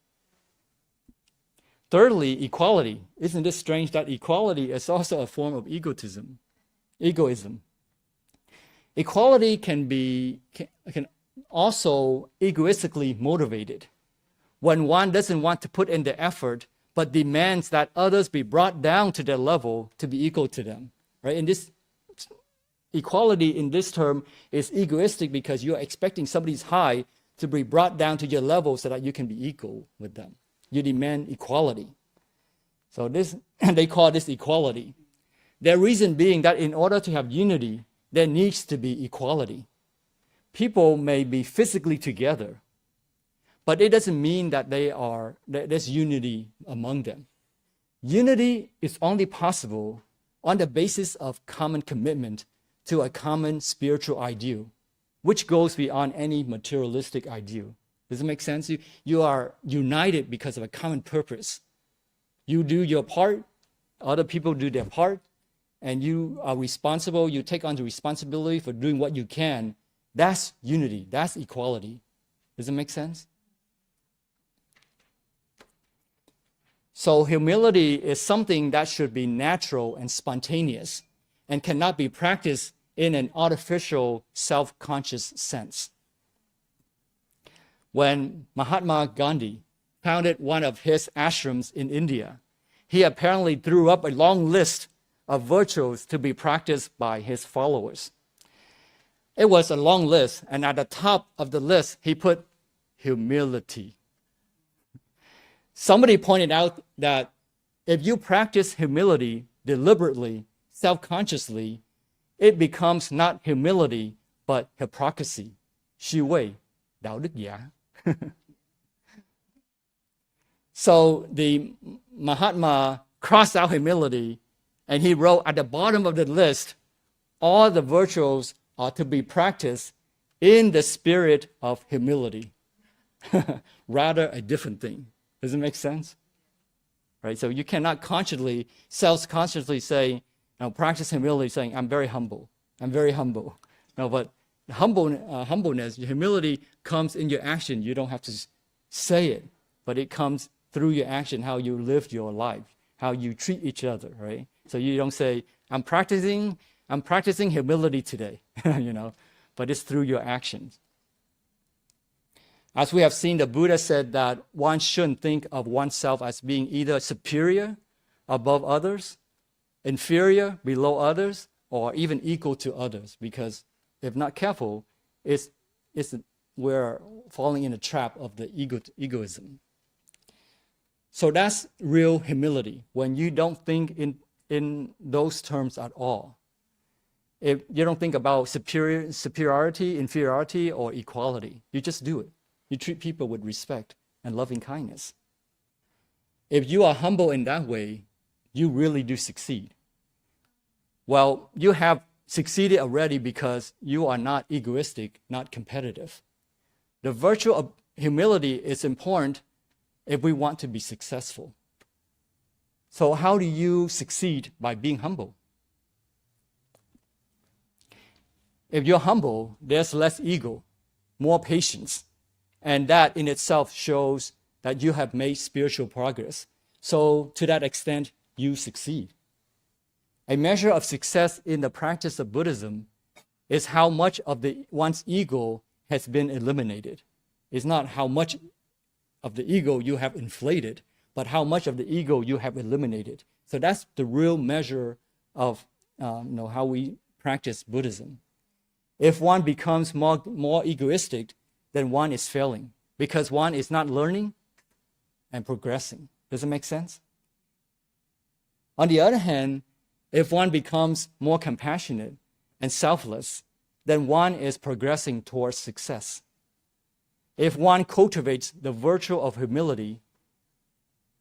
Thirdly, equality. Isn't it strange that equality is also a form of egoism? Equality can also egoistically motivated. When one doesn't want to put in the effort, but demands that others be brought down to their level to be equal to them. Right? And this equality in this term is egoistic because you're expecting somebody's high to be brought down to your level so that you can be equal with them. You demand equality. So they call this equality. Their reason being that in order to have unity, there needs to be equality. People may be physically together, but it doesn't mean that there's unity among them. Unity is only possible on the basis of common commitment to a common spiritual ideal, which goes beyond any materialistic ideal. Does it make sense? You are united because of a common purpose. You do your part, other people do their part, and you are responsible, you take on the responsibility for doing what you can. That's unity, that's equality. Does it make sense? So humility is something that should be natural and spontaneous and cannot be practiced in an artificial, self-conscious sense. When Mahatma Gandhi founded one of his ashrams in India, he apparently drew up a long list of virtues to be practiced by his followers. It was a long list, and at the top of the list, he put humility. Somebody pointed out that if you practice humility deliberately, self-consciously, it becomes not humility, but hypocrisy, 虚伪, đạo đức giả. So the Mahatma crossed out humility, and he wrote at the bottom of the list, all the virtues are to be practiced in the spirit of humility. Rather a different thing. Does it make sense? right? So you cannot consciously, self-consciously say, practice humility, saying, I'm very humble. I'm very humble. No, but humbleness, humility comes in your action. You don't have to say it, but it comes through your action, how you live your life, how you treat each other, right? So you don't say, I'm practicing humility today, but it's through your actions. As we have seen, the Buddha said that one shouldn't think of oneself as being either superior, above others, inferior, below others, or even equal to others, because if not careful, we're falling in the trap of the egoism. So that's real humility, when you don't think in those terms at all. If you don't think about superiority, inferiority, or equality, you just do it. You treat people with respect and loving kindness. If you are humble in that way, you really do succeed. Well, you have succeeded already because you are not egoistic, not competitive. The virtue of humility is important if we want to be successful. So how do you succeed? By being humble. If you're humble, there's less ego, more patience, and that in itself shows that you have made spiritual progress. So to that extent, you succeed. A measure of success in the practice of Buddhism is how much of one's ego has been eliminated. It's not how much of the ego you have inflated, but how much of the ego you have eliminated. So that's the real measure of how we practice Buddhism. If one becomes more egoistic, then one is failing, because one is not learning and progressing. Does it make sense? On the other hand, if one becomes more compassionate and selfless, then one is progressing towards success. If one cultivates the virtue of humility,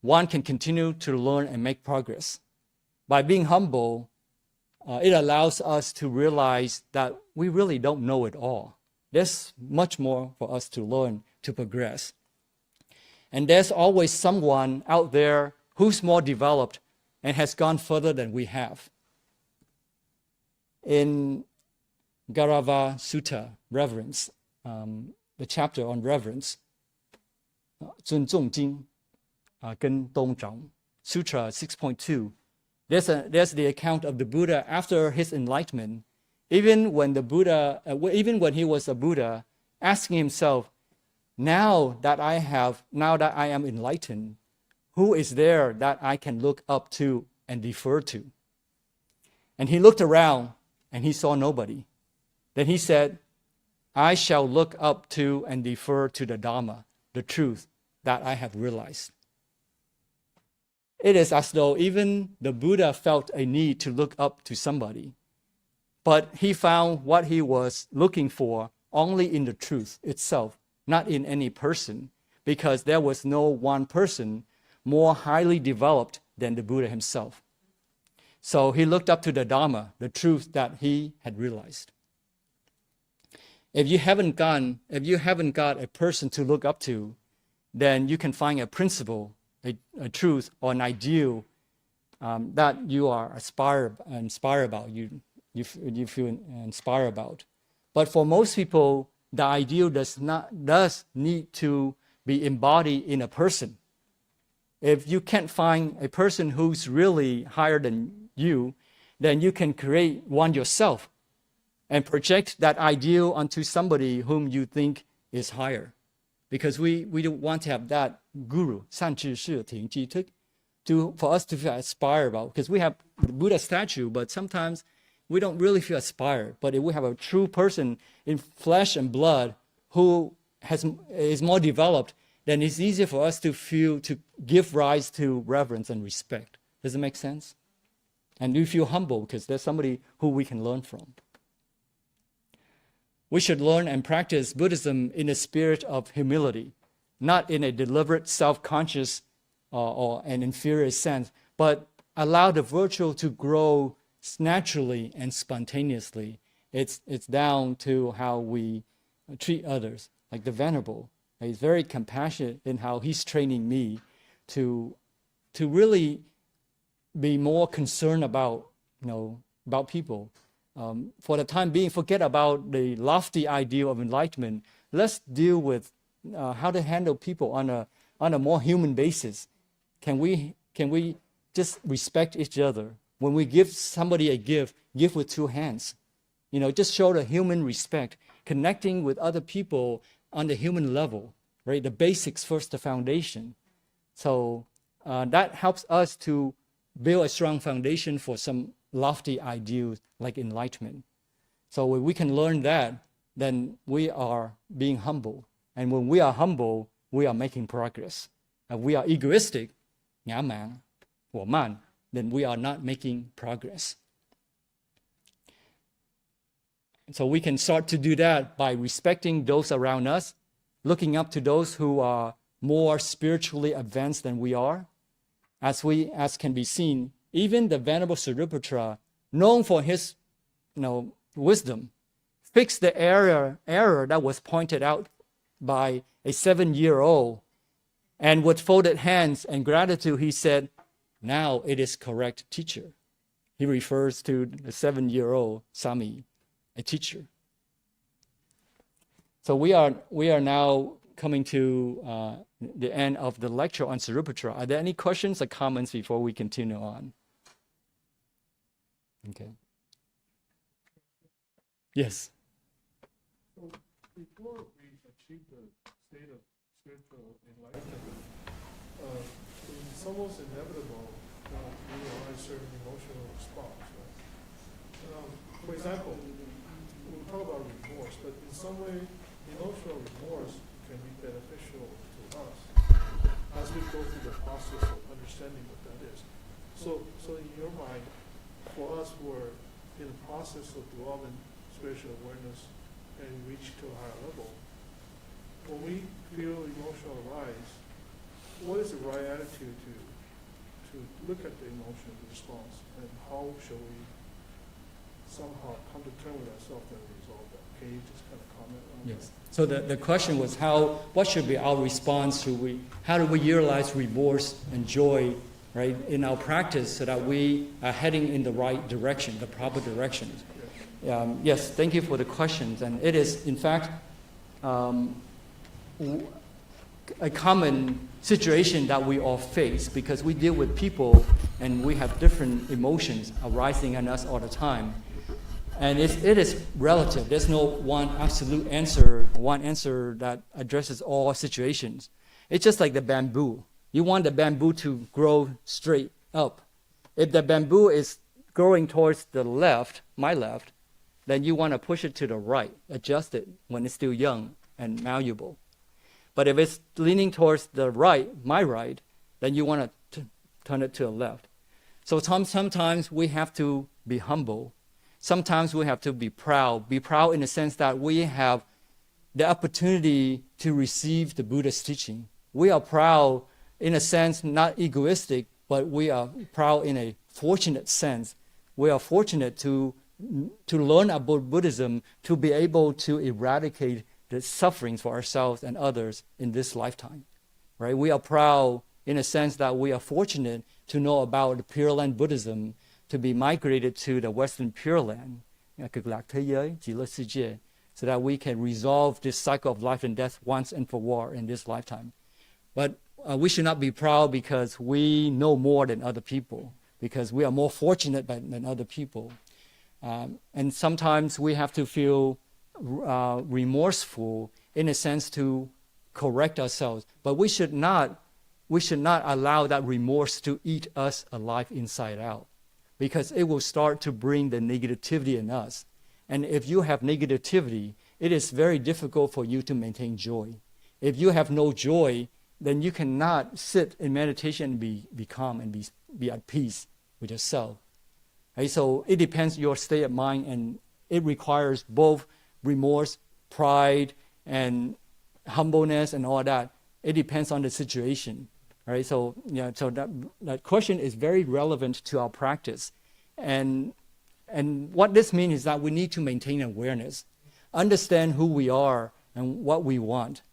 one can continue to learn and make progress. By being humble, it allows us to realize that we really don't know it all. There's much more for us to learn, to progress. And there's always someone out there who's more developed and has gone further than we have. In Garava Sutta, reverence, the chapter on reverence, 尊重经, 跟东长, Sutra 6.2, there's the account of the Buddha after his enlightenment. Even when he was a Buddha, asking himself, now that I am enlightened, who is there that I can look up to and defer to? And he looked around and he saw nobody. Then he said, I shall look up to and defer to the Dhamma, the truth that I have realized. It is as though even the Buddha felt a need to look up to somebody. But he found what he was looking for only in the truth itself, not in any person, because there was no one person more highly developed than the Buddha himself. So he looked up to the Dhamma, the truth that he had realized. If you haven't got a person to look up to, then you can find a principle, a truth, or an ideal that you are inspired about. You feel inspired about. But for most people, the ideal does need to be embodied in a person. If you can't find a person who's really higher than you, then you can create one yourself and project that ideal onto somebody whom you think is higher. Because we don't want to have that guru, 善知识停机 for us to feel inspired about. Because we have the Buddha statue, but sometimes we don't really feel inspired. But if we have a true person in flesh and blood who is more developed, then it's easier for us to give rise to reverence and respect. Does it make sense? And you feel humble because there's somebody who we can learn from. We should learn and practice Buddhism in a spirit of humility, not in a deliberate, self-conscious or an inferior sense, but allow the virtue to grow naturally and spontaneously. It's down to how we treat others. Like the Venerable, he's very compassionate in how he's training me to to really be more concerned about, about people. For the time being, forget about the lofty ideal of enlightenment. Let's deal with how to handle people on a more human basis. Can we just respect each other? When we give somebody a gift, give with two hands. Just show the human respect, connecting with other people on the human level, right? The basics first, the foundation. So that helps us to build a strong foundation for some lofty ideals like enlightenment. So when we can learn that, then we are being humble. And when we are humble, we are making progress. If we are egoistic, ngã mạn, của man, then we are not making progress. So we can start to do that by respecting those around us, looking up to those who are more spiritually advanced than we are. As can be seen, even the Venerable Śāriputra, known for his wisdom, fixed the error that was pointed out by a 7-year-old. And with folded hands and gratitude, he said, "Now it is correct, teacher." He refers to the 7-year-old Sami, a teacher. So we are now coming to the end of the lecture on Śāriputra. Are there any questions or comments before we continue on? Okay. Yes. So before we achieve the state of spiritual enlightenment, it's almost inevitable that we will have a certain emotional response. Right? For example, we talk about remorse, but in some way, emotional remorse can be beneficial to us as we go through the process of understanding what that is. So in your mind, for us who are in the process of developing spiritual awareness and reach to a higher level, when we feel emotional rise, what is the right attitude to look at the emotional response, and how shall we somehow come to terms with ourselves and resolve that? Can you just kind of comment on that? Yes. So the question was what should be our response how do we utilize remorse and joy, right, in our practice so that we are heading in the right direction, the proper direction? Yes, thank you for the questions. And it is, in fact, a common situation that we all face because we deal with people and we have different emotions arising in us all the time. And it is relative. There's no one absolute answer, one answer that addresses all situations. It's just like the bamboo. You want the bamboo to grow straight up. If the bamboo is growing towards the left, my left, then you want to push it to the right, adjust it when it's still young and malleable. But if it's leaning towards the right, my right, then you want to turn it to the left. So sometimes we have to be humble. Sometimes we have to be proud. Be proud in the sense that we have the opportunity to receive the Buddha's teaching. We are proud in a sense, not egoistic, but we are proud in a fortunate sense. We are fortunate to learn about Buddhism, to be able to eradicate the sufferings for ourselves and others in this lifetime. Right? We are proud in a sense that we are fortunate to know about the Pure Land Buddhism, to be migrated to the Western Pure Land, so that we can resolve this cycle of life and death once and for all in this lifetime. But we should not be proud because we know more than other people, because we are more fortunate than other people. And sometimes we have to feel remorseful in a sense to correct ourselves. But we should not allow that remorse to eat us alive inside out, because it will start to bring the negativity in us. And if you have negativity, it is very difficult for you to maintain joy. If you have no joy, then you cannot sit in meditation and be calm and be at peace with yourself. Right? So it depends your state of mind, and it requires both remorse, pride, and humbleness and all that. It depends on the situation. Right? So so that question is very relevant to our practice. And what this means is that we need to maintain awareness, understand who we are and what we want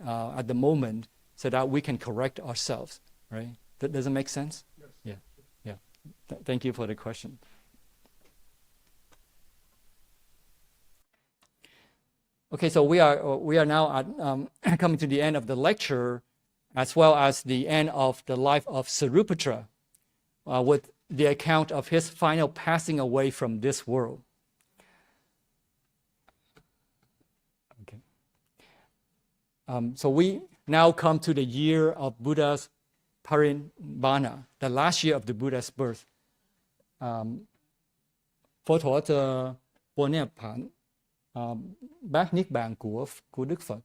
at the moment, so that we can correct ourselves. Right? Does it make sense? Yes. Yeah. Thank you for the question. Okay, so we are now at, coming to the end of the lecture, as well as the end of the life of Śāriputra, with the account of his final passing away from this world. Okay. So we now come to the year of Buddha's Parinibbana, the last year of the Buddha's birth. 佛陀的波涅盘 bát niết bàn của Đức Phật.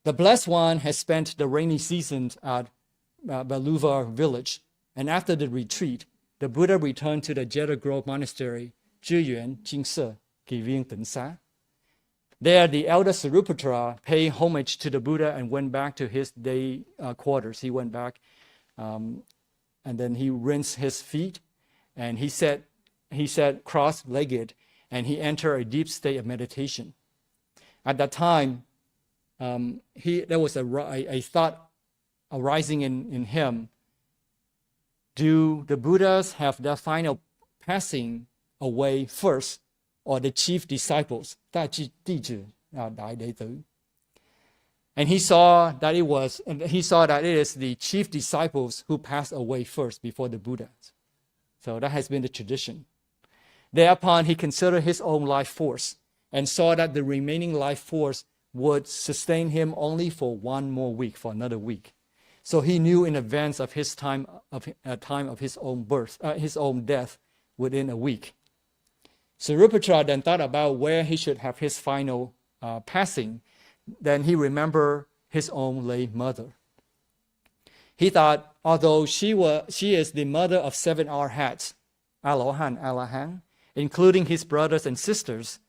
The Blessed One has spent the rainy season at Venerable village, and after the retreat, the Buddha returned to the Cedar Grove Monastery, Zhiyuan Jingse, Kỳ Viên Tịnh Xá. There, the elder Śāriputra paid homage to the Buddha and went back to his day quarters. He went back, and then he rinsed his feet, and he sat cross-legged, and he entered a deep state of meditation. At that time, there was a thought arising in him. Do the Buddhas have their final passing away first, or the chief disciples, 大弟子, đại đệ tử? And he saw that it is the chief disciples who passed away first before the Buddha. So that has been the tradition. Thereupon, he considered his own life force and saw that the remaining life force would sustain him only for one more week, for another week. So he knew in advance of his time of his own birth, his own death within a week. Śāriputra then thought about where he should have his final passing. Then he remembered his own late mother. He thought, although she is the mother of 7 arhats, Alohan, including his brothers and sisters,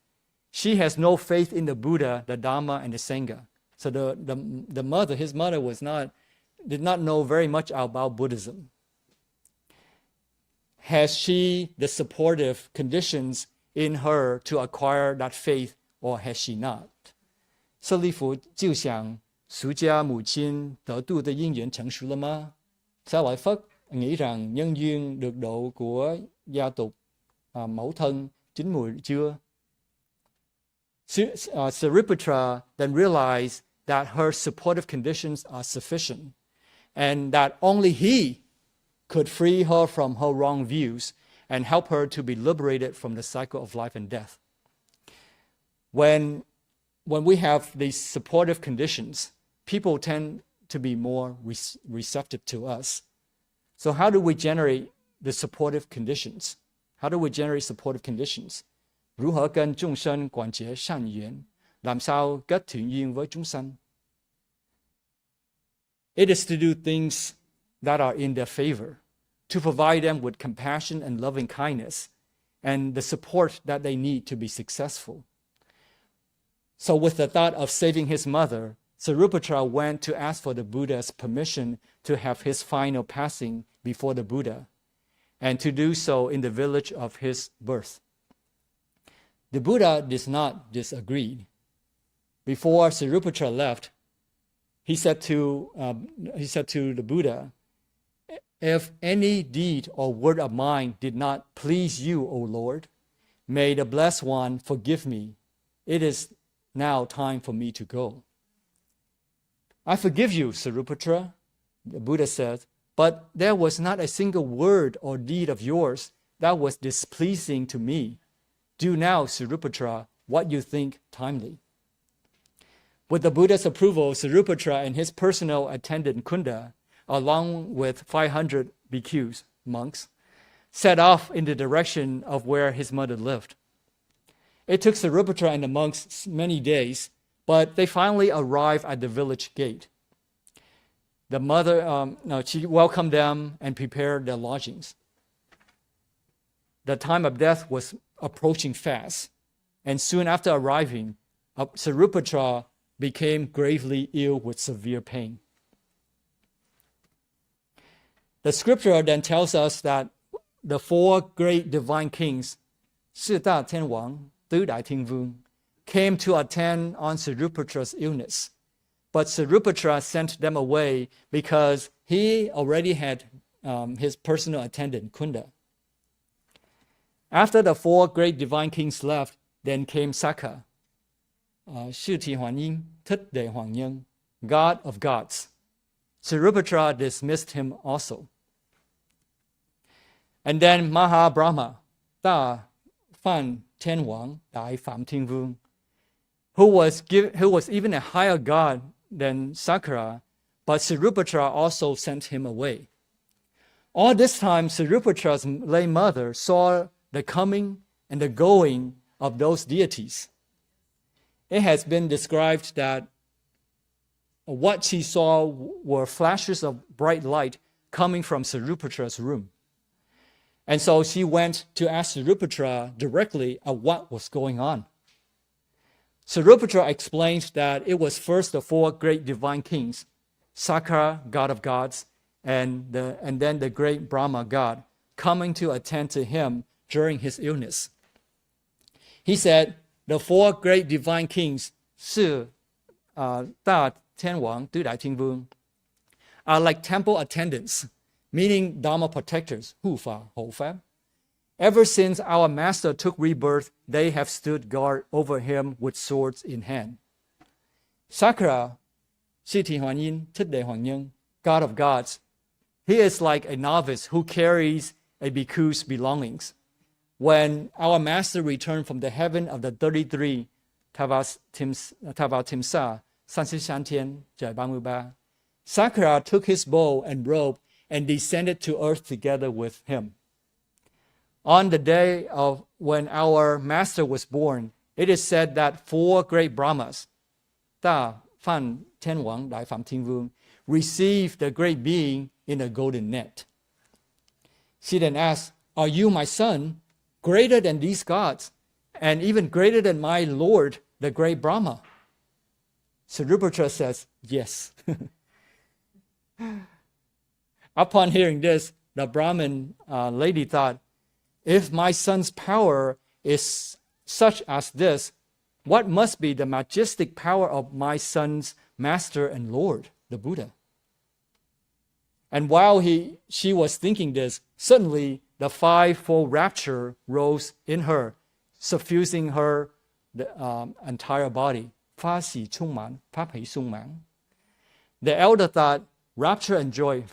she has no faith in the Buddha, the Dhamma, and the Sangha. So his mother did not know very much about Buddhism. Has she the supportive conditions in her to acquire that faith, or has she not? 舍利弗就想xuất gia母親得度的因緣成熟了嗎? Xá lợi Phất nghĩ rằng nhân duyên được độ của gia tục mẫu thân chín mùi chưa? Śāriputra then realized that her supportive conditions are sufficient, and that only he could free her from her wrong views and help her to be liberated from the cycle of life and death. When we have these supportive conditions, people tend to be more receptive to us. So how do we generate the supportive conditions? How do we generate supportive conditions? 如何跟众生廣結善緣? Làm sao kết thiện duyên với chúng sanh? It is to do things that are in their favor, to provide them with compassion and loving kindness, and the support that they need to be successful. So with the thought of saving his mother, Śāriputra went to ask for the Buddha's permission to have his final passing before the Buddha, and to do so in the village of his birth. The Buddha did not disagree. Before Śāriputra left, he said to the Buddha, if any deed or word of mine did not please you, O Lord, may the Blessed One forgive me. It is now time for me to go. I forgive you, Śāriputra, the Buddha said, but there was not a single word or deed of yours that was displeasing to me. Do now, Śāriputra, what you think timely. With the Buddha's approval, Śāriputra and his personal attendant Kunda, along with 500 bhikkhus, monks, set off in the direction of where his mother lived. It took Śāriputra and the monks many days, but they finally arrived at the village gate. The mother, she welcomed them and prepared their lodgings. The time of death was approaching fast, and soon after arriving, Śāriputra became gravely ill with severe pain. The scripture then tells us that the 4 great divine kings, 四大天王, 4 đại thiên vương, came to attend on Śāriputra's illness. but Śāriputra sent them away because he already had his personal attendant, Kunda. After the 4 great divine kings left, then came Sakka, Sư Thị Hoàn Yin, Thích Đệ Hoàng Nhân, God of gods. Śāriputra dismissed him also. And then Maha Brahma, Da Fan Thiên Wang, Dai Phạm Thiên Vương, who was even a higher god than Sakara, but Śāriputra also sent him away. All this time, Śāriputra's lay mother saw the coming and the going of those deities. It has been described that what she saw were flashes of bright light coming from Śāriputra's room. And so she went to ask Śāriputra directly what was going on. Śāriputra explained that it was first the 4 great divine kings, Sakara, god of gods, and then the great Brahma god, coming to attend to him during his illness. He said, the 4 great divine kings, Sư, Da Thiên Wang, Du Dai Thiên Vương, are like temple attendants, meaning Dharma protectors, Hu Fa, Ho Fa. Ever since our master took rebirth, they have stood guard over him with swords in hand. Sakara, Sư Thị Hoàn Yin, Thích Đệ Hoàng Nhân, God of gods, he is like a novice who carries a bhikkhu's belongings. When our master returned from the heaven of the 33 Tavatimsa, Sansishantian, Jaibamuba, Sakara took his bow and robe and descended to earth together with him. On the day of when our master was born, it is said that 4 great Brahmas, Da Fan Thiên Wang, Dai Phạm Thiên Vương, received the great being in a golden net. She then asked, are you my son, greater than these gods, and even greater than my Lord, the great Brahma? Śāriputra says, yes. Upon hearing this, the Brahmin lady thought, if my son's power is such as this, what must be the majestic power of my son's master and Lord, the Buddha? And while she was thinking this, suddenly the 5-fold rapture rose in her, suffusing her entire body. The elder thought, rapture and joy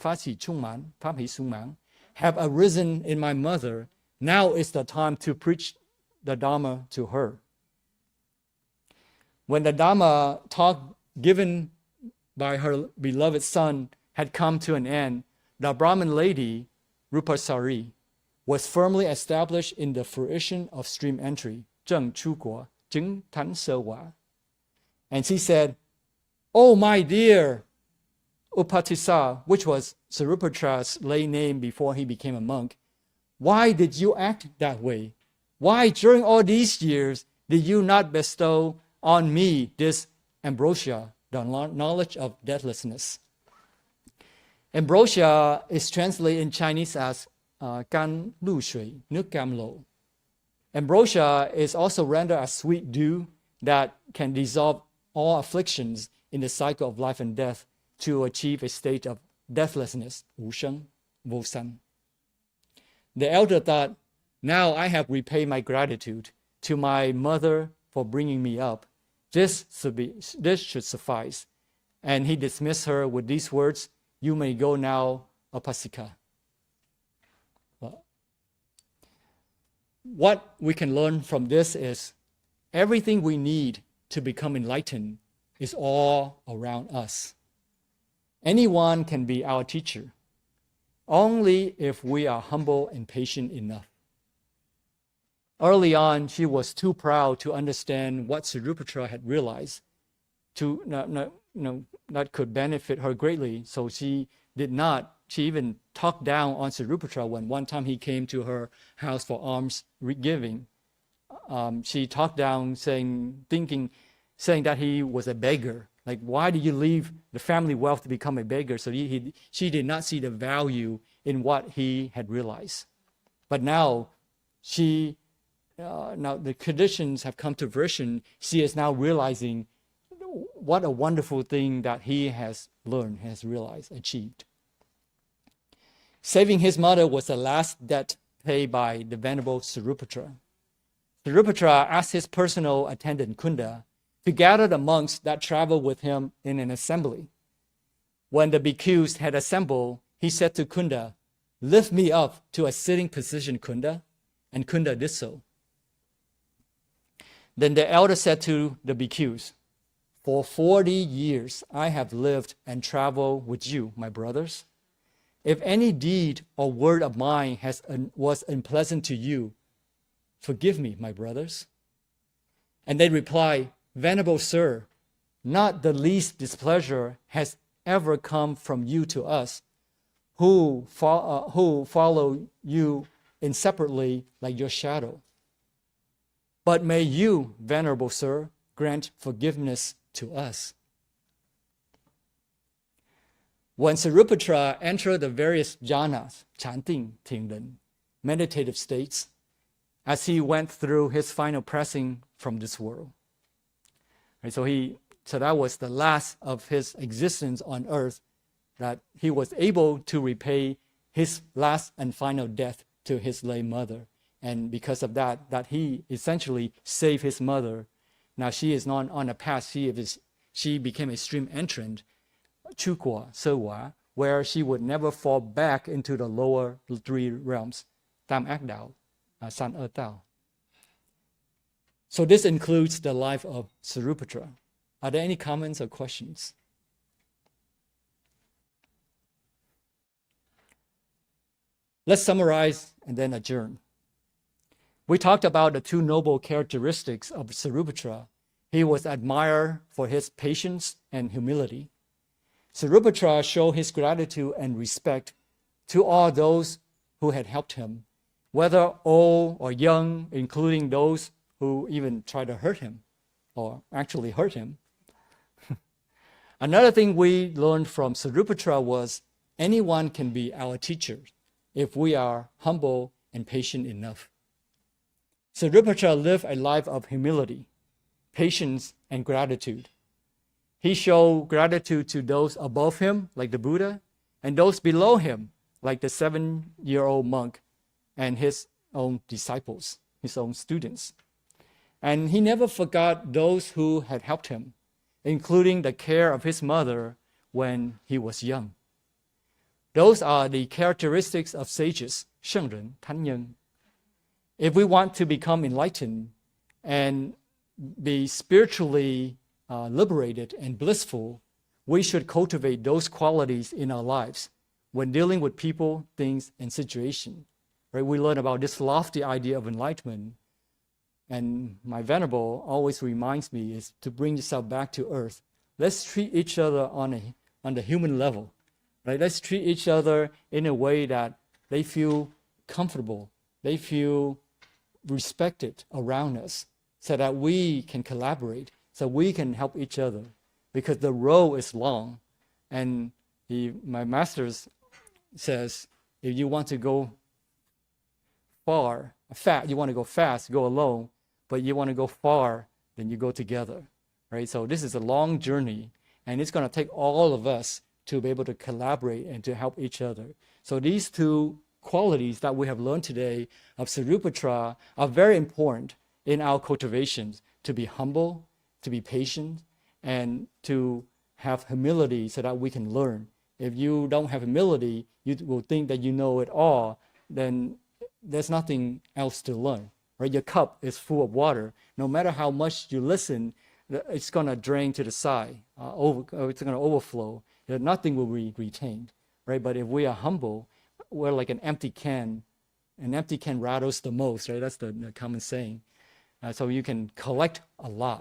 have arisen in my mother. Now is the time to preach the Dharma to her. When the Dharma talk given by her beloved son had come to an end, the Brahmin lady, Rupasari, was firmly established in the fruition of stream entry, Zheng Chu Guo, Jing Tan Se Wa. And she said, oh my dear Upatissa, which was Śāriputra's lay name before he became a monk, why did you act that way? Why, during all these years, did you not bestow on me this ambrosia, the knowledge of deathlessness? Ambrosia is translated in Chinese as gan lu shui, nước cam lo. Ambrosia is also rendered as sweet dew that can dissolve all afflictions in the cycle of life and death to achieve a state of deathlessness, wu sheng, wo san. The elder thought, now I have repaid my gratitude to my mother for bringing me up. This should suffice. And he dismissed her with these words, you may go now, Upasika. What we can learn from this is everything we need to become enlightened is all around us. Anyone can be our teacher, only if we are humble and patient enough. Early on, she was too proud to understand what Śāriputra had realized that could benefit her greatly. So she even talked down on Śāriputra when one time he came to her house for alms giving. She talked down saying that he was a beggar. Like, why did you leave the family wealth to become a beggar? So she did not see the value in what he had realized. But now now the conditions have come to fruition. She is now realizing what a wonderful thing that he has learned, has realized, achieved. Saving his mother was the last debt paid by the Venerable Śāriputra. Śāriputra asked his personal attendant Kunda to gather the monks that traveled with him in an assembly. When the bhikkhus had assembled, he said to Kunda, "Lift me up to a sitting position, Kunda." And Kunda did so. Then the elder said to the bhikkhus, "For 40 years I have lived and traveled with you, my brothers. If any deed or word of mine was unpleasant to you, forgive me, my brothers." And they replied, "Venerable sir, not the least displeasure has ever come from you to us, who follow you inseparably like your shadow. But may you, Venerable sir, grant forgiveness to us." When Śāriputra entered the various jhanas, chanting, tingren, meditative states, as he went through his final passing from this world. Right, so that was the last of his existence on earth, that he was able to repay his last and final debt to his late mother. And because of that he essentially saved his mother. Now she is not on a path, she became a stream entrant, Chukwa, Sewa, where she would never fall back into the lower three realms, Tam Ak Dao, San Er Dao. So this includes the life of Śāriputra. Are there any comments or questions? Let's summarize and then adjourn. We talked about the two noble characteristics of Śāriputra. He was admired for his patience and humility. Śāriputra showed his gratitude and respect to all those who had helped him, whether old or young, including those who even tried to hurt him or actually hurt him. Another thing we learned from Śāriputra was anyone can be our teacher if we are humble and patient enough. Śāriputra lived a life of humility, patience, and gratitude. He showed gratitude to those above him, like the Buddha, and those below him, like the 7-year-old monk and his own disciples, his own students. And he never forgot those who had helped him, including the care of his mother when he was young. Those are the characteristics of sages, 圣人, 坛人. If we want to become enlightened and be spiritually liberated and blissful, we should cultivate those qualities in our lives when dealing with people, things, and situations. Right? We learn about this lofty idea of enlightenment. And my Venerable always reminds me is to bring yourself back to earth. Let's treat each other on the human level. Right? Let's treat each other in a way that they feel comfortable, they feel respected around us, so that we can collaborate, so we can help each other, because the road is long. And my master says, if you want to go you want to go fast, go alone, but you want to go far, then you go together, right? So this is a long journey, and it's going to take all of us to be able to collaborate and to help each other. So these two qualities that we have learned today of Śāriputra are very important in our cultivations, to be humble, to be patient, and to have humility so that we can learn. If you don't have humility, you will think that you know it all, then there's nothing else to learn. Right? Your cup is full of water. No matter how much you listen, it's going to drain to the side. It's going to overflow. Nothing will be retained. Right? But if we are humble, we're like an empty can. An empty can rattles the most. Right? That's the common saying. So you can collect a lot.